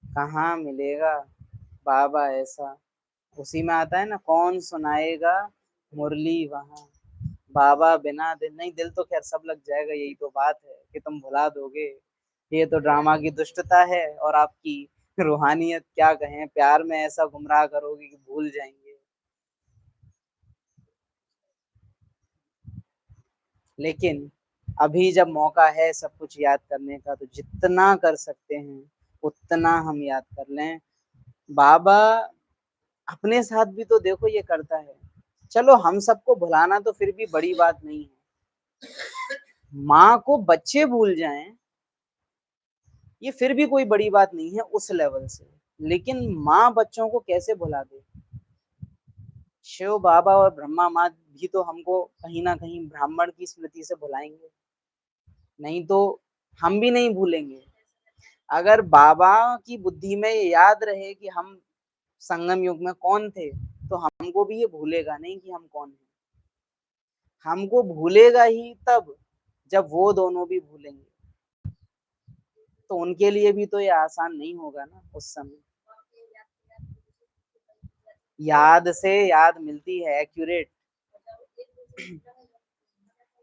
कहाँ मिलेगा बाबा ऐसा? उसी में आता है ना, कौन सुनाएगा मुरली वहां, बाबा बिना दिल नहीं। दिल तो खैर सब लग जाएगा, यही तो बात है कि तुम भुला दोगे। ये तो ड्रामा की दुष्टता है, और आपकी रूहानियत क्या कहें, प्यार में ऐसा गुमराह करोगे कि भूल जाएंगे। लेकिन अभी जब मौका है सब कुछ याद करने का, तो जितना कर सकते हैं उतना हम याद कर लें। बाबा अपने साथ भी तो देखो ये करता है। चलो हम सबको भुलाना तो फिर भी बड़ी बात नहीं है, माँ को बच्चे भूल जाएं ये फिर भी कोई बड़ी बात नहीं है उस लेवल से। लेकिन माँ बच्चों को कैसे भुला दे? शिव बाबा और ब्रह्मा माँ भी तो हमको कहीं ना कहीं ब्राह्मण की स्मृति से भुलाएंगे, नहीं तो हम भी नहीं भूलेंगे। अगर बाबा की बुद्धि में ये याद रहे कि हम संगम युग में कौन थे, तो हमको भी ये भूलेगा नहीं कि हम कौन हैं। हमको भूलेगा ही तब जब वो दोनों भी भूलेंगे, तो उनके लिए भी तो ये आसान नहीं होगा ना उस समय। याद से याद मिलती है, एक्यूरेट।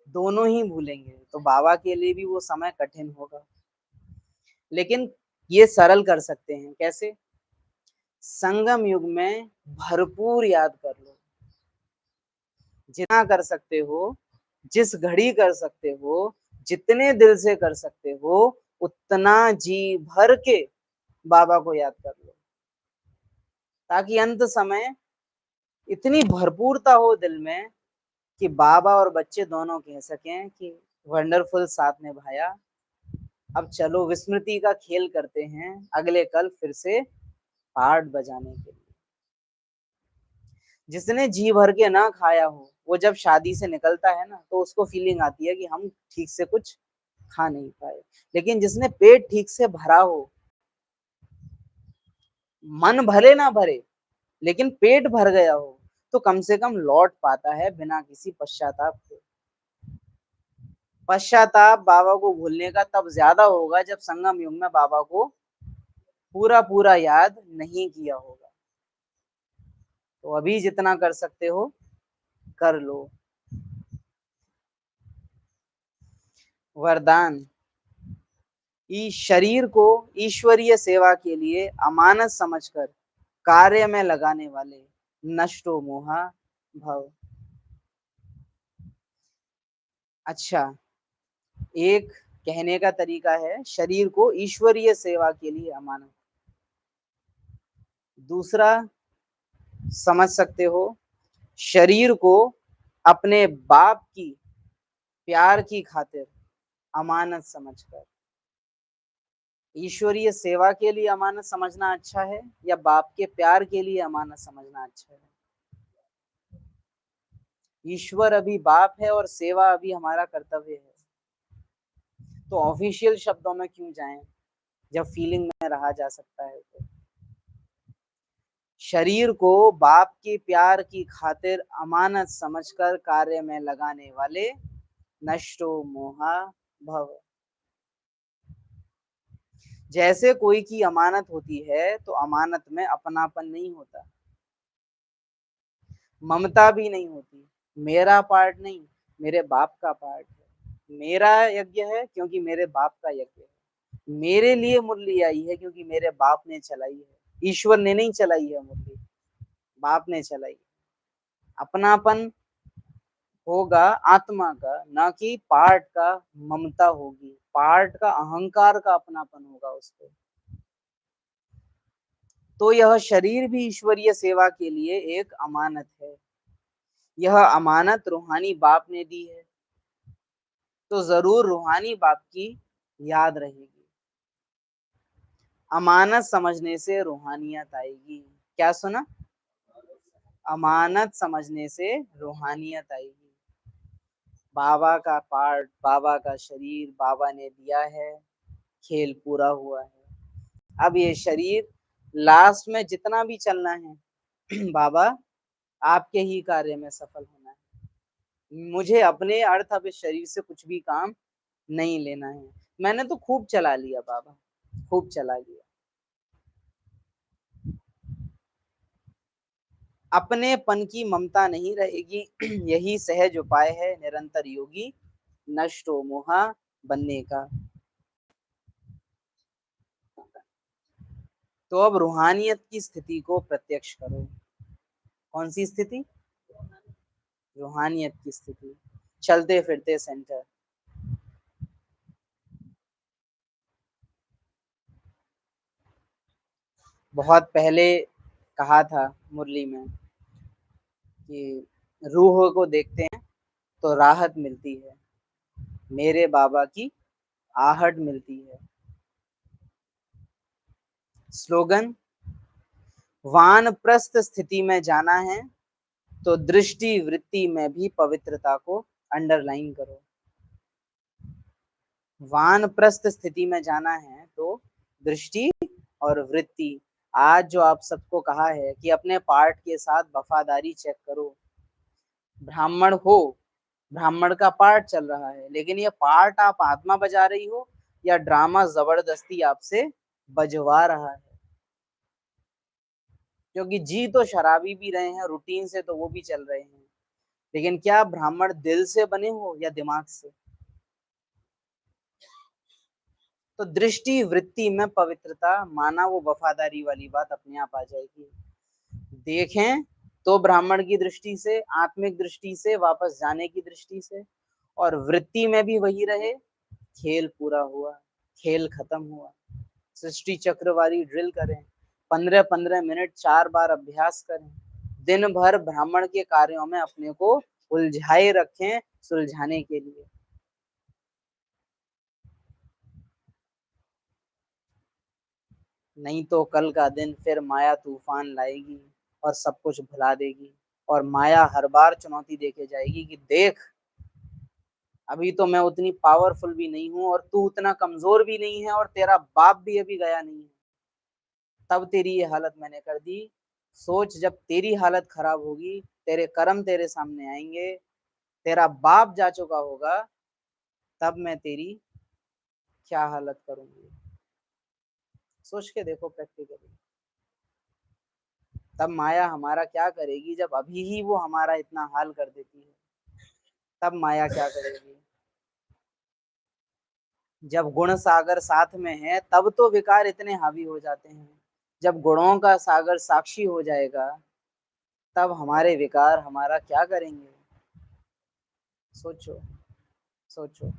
दोनों ही भूलेंगे तो बाबा के लिए भी वो समय कठिन होगा। लेकिन ये सरल कर सकते हैं, कैसे? संगम युग में भरपूर याद कर लो, जितना कर सकते हो, जिस घड़ी कर सकते हो, जितने दिल से कर सकते हो, उतना जी भर के बाबा को याद कर लो, ताकि अंत समय इतनी भरपूरता हो दिल में कि बाबा और बच्चे दोनों कह सकें कि वंडरफुल साथ निभाया। अब चलो विस्मृति का खेल करते हैं अगले कल फिर से पार्ट बजाने के लिए। जिसने जी भर के ना खाया हो, वो जब शादी से निकलता है ना, तो उसको फीलिंग आती है कि हम ठीक से कुछ खा नहीं पाए। लेकिन जिसने पेट ठीक से भरा हो, मन भरे ना भरे, लेकिन पेट भर गया हो, तो कम से कम लौट पाता है बिना किसी पश्चाताप के। पश्चाताप बाबा को भूलने का तब ज्यादा होगा जब संगम युग में बाबा को पूरा पूरा याद नहीं किया होगा। तो अभी जितना कर सकते हो कर लो। वरदान, इस शरीर को ईश्वरीय सेवा के लिए अमानत समझकर कार्य में लगाने वाले नष्टो मोहा भव। अच्छा, एक कहने का तरीका है शरीर को ईश्वरीय सेवा के लिए अमानत। दूसरा समझ सकते हो, शरीर को अपने बाप की प्यार की खातिर अमानत समझकर। ईश्वरीय सेवा के लिए अमानत समझना अच्छा है या बाप के प्यार के लिए अमानत समझना अच्छा है? ईश्वर अभी बाप है और सेवा अभी हमारा कर्तव्य है, तो ऑफिशियल शब्दों में क्यों जाएं जब फीलिंग में रहा जा सकता है। तो शरीर को बाप के प्यार की खातिर अमानत समझकर कार्य में लगाने वाले नष्टो मोहा भव। जैसे कोई की अमानत होती है तो अमानत में अपनापन नहीं होता, ममता भी नहीं होती। मेरा पार्ट नहीं, मेरे बाप का पार्ट है। मेरा यज्ञ है क्योंकि मेरे बाप का यज्ञ है। मेरे लिए मुरली आई है क्योंकि मेरे बाप ने चलाई है। ईश्वर ने नहीं चलाई है मुरली, बाप ने चलाई। अपनापन होगा आत्मा का, ना कि पार्ट का ममता होगी, पार्ट का अहंकार का अपनापन होगा उसको। तो यह शरीर भी ईश्वरीय सेवा के लिए एक अमानत है। यह अमानत रूहानी बाप ने दी है, तो जरूर रूहानी बाप की याद रहेगी। अमानत समझने से रूहानियत आएगी। क्या सुना? अमानत समझने से रूहानियत आएगी। बाबा का पार्ट, बाबा का शरीर बाबा ने दिया है, खेल पूरा हुआ है। अब ये शरीर लास्ट में जितना भी चलना है बाबा आपके ही कार्य में सफल होना है। मुझे अपने अर्थ अब इस शरीर से कुछ भी काम नहीं लेना है। मैंने तो खूब चला लिया बाबा, खूब चला लिया। अपनेपन की ममता नहीं रहेगी। यही सहज उपाय है निरंतर योगी नष्टो मोहा बनने का। तो अब रूहानियत की स्थिति को प्रत्यक्ष करो। कौन सी स्थिति? रूहानियत की स्थिति। चलते फिरते सेंटर। बहुत पहले कहा था मुरली में कि रूह को देखते हैं तो राहत मिलती है, मेरे बाबा की आहट मिलती है। स्लोगन, वानप्रस्थ स्थिति में जाना है तो दृष्टि वृत्ति में भी पवित्रता को अंडरलाइन करो। वानप्रस्थ स्थिति में जाना है तो दृष्टि और वृत्ति। आज जो आप सबको कहा है कि अपने पार्ट के साथ वफादारी चेक करो। ब्राह्मण हो, ब्राह्मण का पार्ट चल रहा है, लेकिन ये पार्ट आप आत्मा बजा रही हो या ड्रामा जबरदस्ती आपसे बजवा रहा है। क्योंकि जी तो शराबी भी रहे हैं, रूटीन से तो वो भी चल रहे हैं, लेकिन क्या ब्राह्मण दिल से बने हो या दिमाग से? तो दृष्टि वृत्ति में पवित्रता माना, वो वफादारी वाली बात अपने आप आ जाएगी। देखें तो ब्राह्मण की दृष्टि से, आत्मिक दृष्टि से, वापस जाने की दृष्टि से, और वृत्ति में भी वही रहे। खेल पूरा हुआ, खेल खत्म हुआ। सृष्टि चक्रवारी ड्रिल करें, 15-15 मिनट 4 बार अभ्यास करें। दिन भर ब्राह्मण के कार्यों में अपने को उलझाए रखें सुलझाने के लिए। नहीं तो कल का दिन फिर माया तूफान लाएगी और सब कुछ भुला देगी। और माया हर बार चुनौती देके जाएगी कि देख अभी तो मैं उतनी पावरफुल भी नहीं हूं और तू उतना कमजोर भी नहीं है और तेरा बाप भी अभी गया नहीं है, तब तेरी ये हालत मैंने कर दी। सोच जब तेरी हालत खराब होगी, तेरे कर्म तेरे सामने आएंगे, तेरा बाप जा चुका होगा, तब मैं तेरी क्या हालत करूंगी। सोच के देखो प्रैक्टिकली। तब माया हमारा क्या करेगी जब अभी ही वो हमारा इतना हाल कर देती है, तब माया क्या करेगी। जब गुण सागर साथ में है तब तो विकार इतने हावी हो जाते हैं, जब गुणों का सागर साक्षी हो जाएगा तब हमारे विकार हमारा क्या करेंगे। सोचो, सोचो।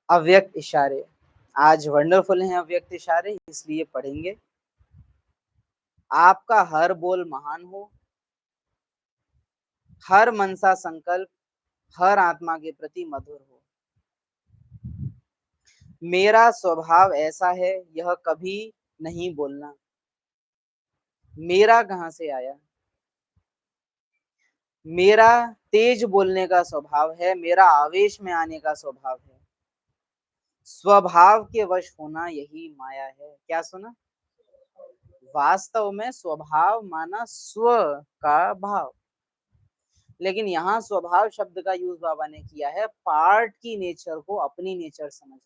अव्यक्त इशारे, आज वंडरफुल हैं अव्यक्त इशारे, इसलिए पढ़ेंगे। आपका हर बोल महान हो, हर मनसा संकल्प हर आत्मा के प्रति मधुर हो। मेरा स्वभाव ऐसा है, यह कभी नहीं बोलना। मेरा कहाँ से आया। मेरा तेज बोलने का स्वभाव है, मेरा आवेश में आने का स्वभाव है। स्वभाव के वश होना यही माया है। क्या सुना। वास्तव में स्वभाव माना स्व का भाव, लेकिन यहाँ स्वभाव शब्द का यूज बाबा ने किया है पार्ट की नेचर को अपनी नेचर समझना,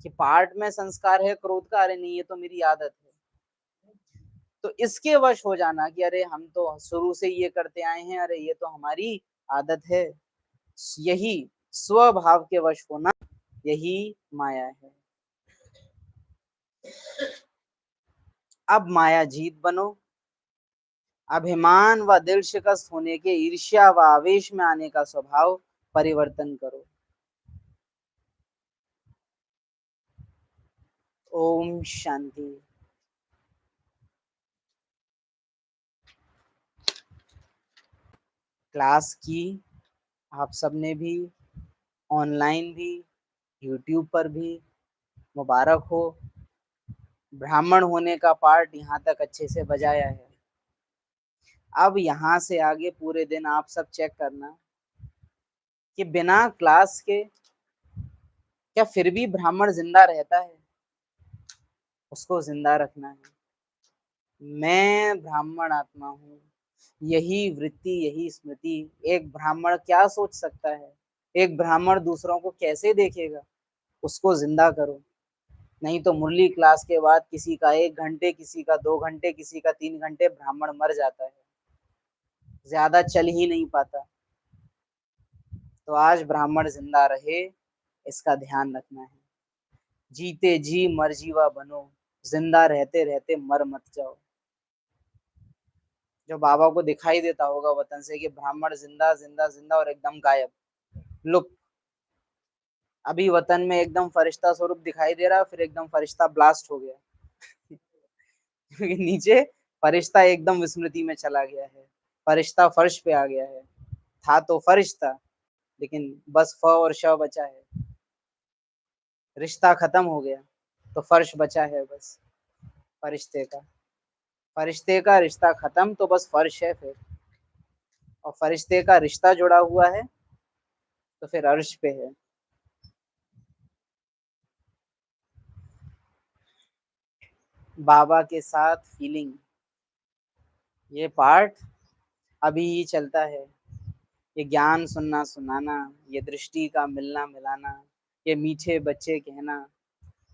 कि पार्ट में संस्कार है क्रोध का, अरे नहीं ये तो मेरी आदत है, तो इसके वश हो जाना कि अरे हम तो शुरू से ये करते आए हैं, अरे ये तो हमारी आदत है। यही स्वभाव के वश होना, यही माया है। अब माया जीत बनो, अभिमान व दिल शिकस्त होने के ईर्ष्या व आवेश में आने का स्वभाव परिवर्तन करो। ओम शांति। क्लास की आप सबने भी, ऑनलाइन भी, यूट्यूब पर भी, मुबारक हो। ब्राह्मण होने का पार्ट यहाँ तक अच्छे से बजाया है। अब यहाँ से आगे पूरे दिन आप सब चेक करना कि बिना क्लास के क्या फिर भी ब्राह्मण जिंदा रहता है, उसको जिंदा रखना है। मैं ब्राह्मण आत्मा हूँ, यही वृत्ति, यही स्मृति। एक ब्राह्मण क्या सोच सकता है, एक ब्राह्मण दूसरों को कैसे देखेगा, उसको जिंदा करो। नहीं तो मुरली क्लास के बाद किसी का 1 घंटे, किसी का 2 घंटे, किसी का 3 घंटे ब्राह्मण मर जाता है, ज्यादा चल ही नहीं पाता। तो आज ब्राह्मण जिंदा रहे, इसका ध्यान रखना है। जीते जी मर जीवा बनो, जिंदा रहते रहते मर मत जाओ। जो बाबा को दिखाई देता होगा वतन से कि ब्राह्मण जिंदा जिंदा जिंदा और एकदम गायब, लुप्त। अभी वतन में एकदम फरिश्ता स्वरूप दिखाई दे रहा, फिर एकदम फरिश्ता ब्लास्ट हो गया। क्योंकि नीचे फरिश्ता एकदम विस्मृति में चला गया है, फरिश्ता फर्श पे आ गया है। था तो फरिश्ता, लेकिन बस फ और श बचा है, रिश्ता खत्म हो गया, तो फर्श बचा है बस फरिश्ते का। फरिश्ते का रिश्ता खत्म तो बस फर्श है फिर, और फरिश्ते का रिश्ता जुड़ा हुआ है तो फिर अर्श पे है। बाबा के साथ फीलिंग, ये पार्ट अभी ही चलता है। ये ज्ञान सुनना सुनाना, ये दृष्टि का मिलना मिलाना, ये मीठे बच्चे कहना,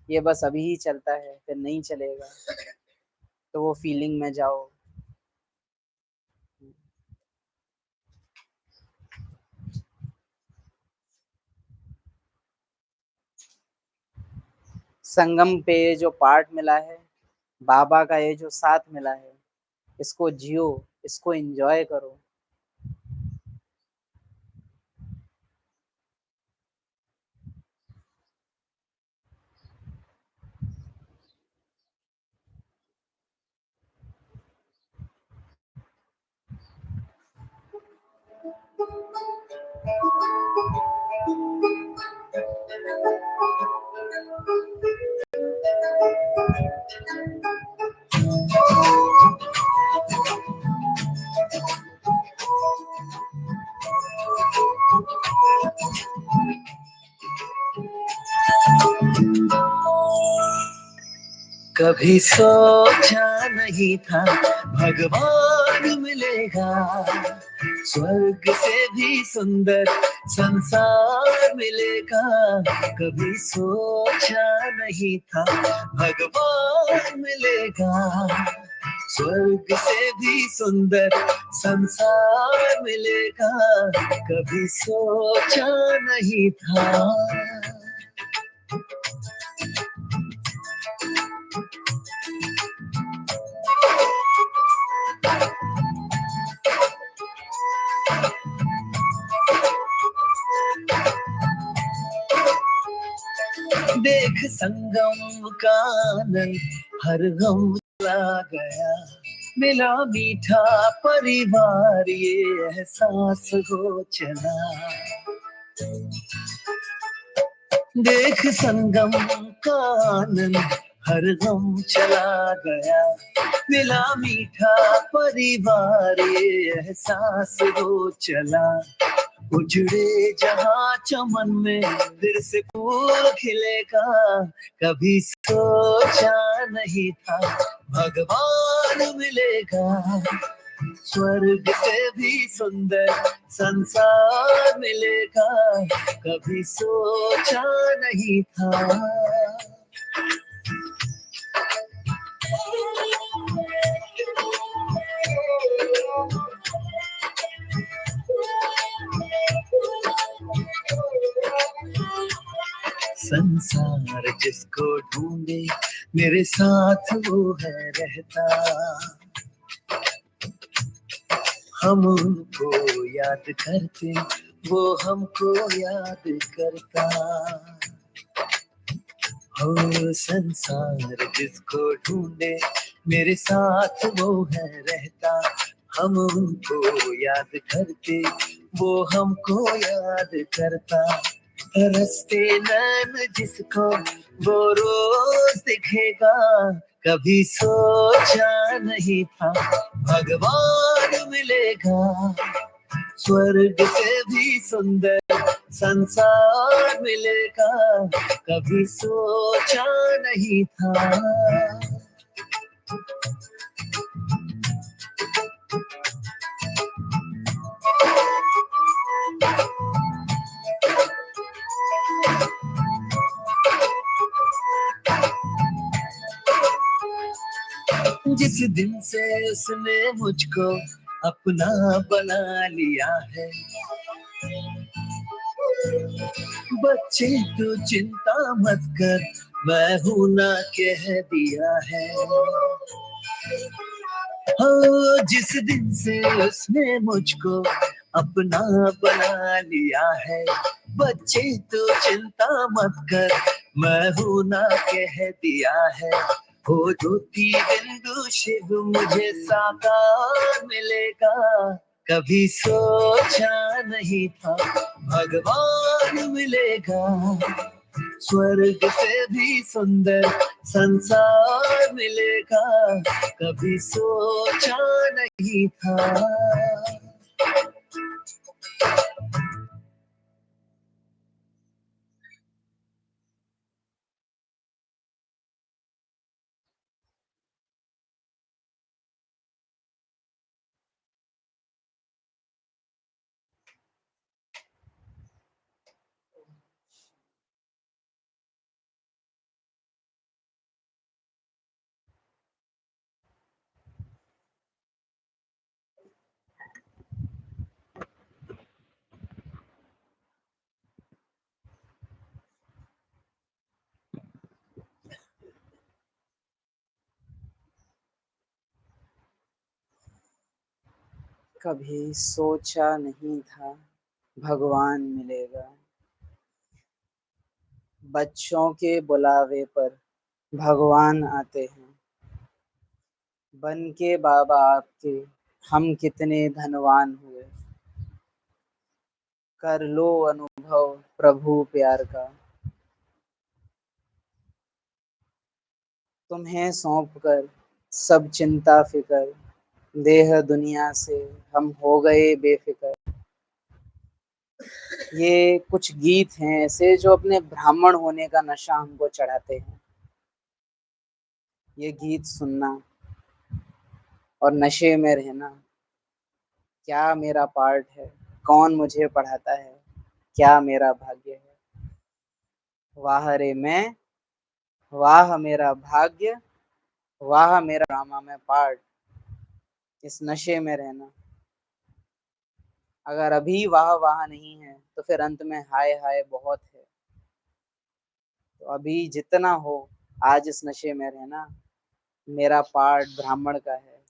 ये बस अभी ही चलता है, फिर नहीं चलेगा। तो वो फीलिंग में जाओ। संगम पे ये जो पार्ट मिला है, बाबा का ये जो साथ मिला है, इसको जियो, इसको एंजॉय करो। कभी सोचा नहीं था भगवान मिलेगा, स्वर्ग से भी सुंदर संसार मिलेगा। कभी सोचा नहीं था भगवान मिलेगा, स्वर्ग से भी सुंदर संसार मिलेगा। कभी सोचा नहीं था। देख संगम का आनंद, हर गम चला गया, मिला मीठा परिवार, ये एहसास हो चला। देख संगम का आनंद, हर गम चला गया, मिला मीठा परिवार, ये एहसास हो चला। उजड़े जहां चमन में फिर से फूल खिलेगा, कभी सोचा नहीं था भगवान मिलेगा, स्वर्ग से भी सुंदर संसार मिलेगा। कभी सोचा नहीं था। संसार जिसको ढूंढे मेरे साथ वो है रहता, हम उनको याद करते वो हमको याद करता। हो संसार जिसको ढूंढे मेरे साथ वो है रहता, हम उनको याद करते वो हमको याद करता। तरसते नैन जिसको वो रोज दिखेगा, कभी सोचा नहीं था भगवान मिलेगा, स्वर्ग से भी सुंदर संसार मिलेगा। कभी सोचा नहीं था। जिस दिन से उसने मुझको अपना बना लिया है, बच्चे तू चिंता मत कर मैं हूं ना कह दिया है। हो जिस दिन से उसने मुझको अपना बना लिया है, बच्चे तू चिंता मत कर मैं हूं ना कह दिया है। हो ज्योति बिंदु शिव मुझे साकार मिलेगा, कभी सोचा नहीं था भगवान मिलेगा, स्वर्ग से भी सुंदर संसार मिलेगा। कभी सोचा नहीं था। कभी सोचा नहीं था भगवान मिलेगा, बच्चों के बुलावे पर भगवान आते हैं, बन के बाबा आपके हम कितने धनवान हुए। कर लो अनुभव प्रभु प्यार का। तुम्हें सौंप कर सब चिंता फिकर, देह दुनिया से हम हो गए बेफिक्र। ये कुछ गीत हैं ऐसे जो अपने ब्राह्मण होने का नशा हमको चढ़ाते हैं। ये गीत सुनना और नशे में रहना क्या मेरा पार्ट है, कौन मुझे पढ़ाता है, क्या मेरा भाग्य है। वाह रे मैं, वाह मेरा भाग्य, वाह मेरा ड्रामा में पार्ट, इस नशे में रहना। अगर अभी वाह वाह नहीं है तो फिर अंत में हाय हाय बहुत है। तो अभी जितना हो आज इस नशे में रहना। मेरा पार्ट ब्राह्मण का है,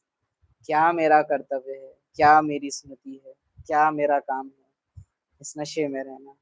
क्या मेरा कर्तव्य है, क्या मेरी स्मृति है, क्या मेरा काम है, इस नशे में रहना।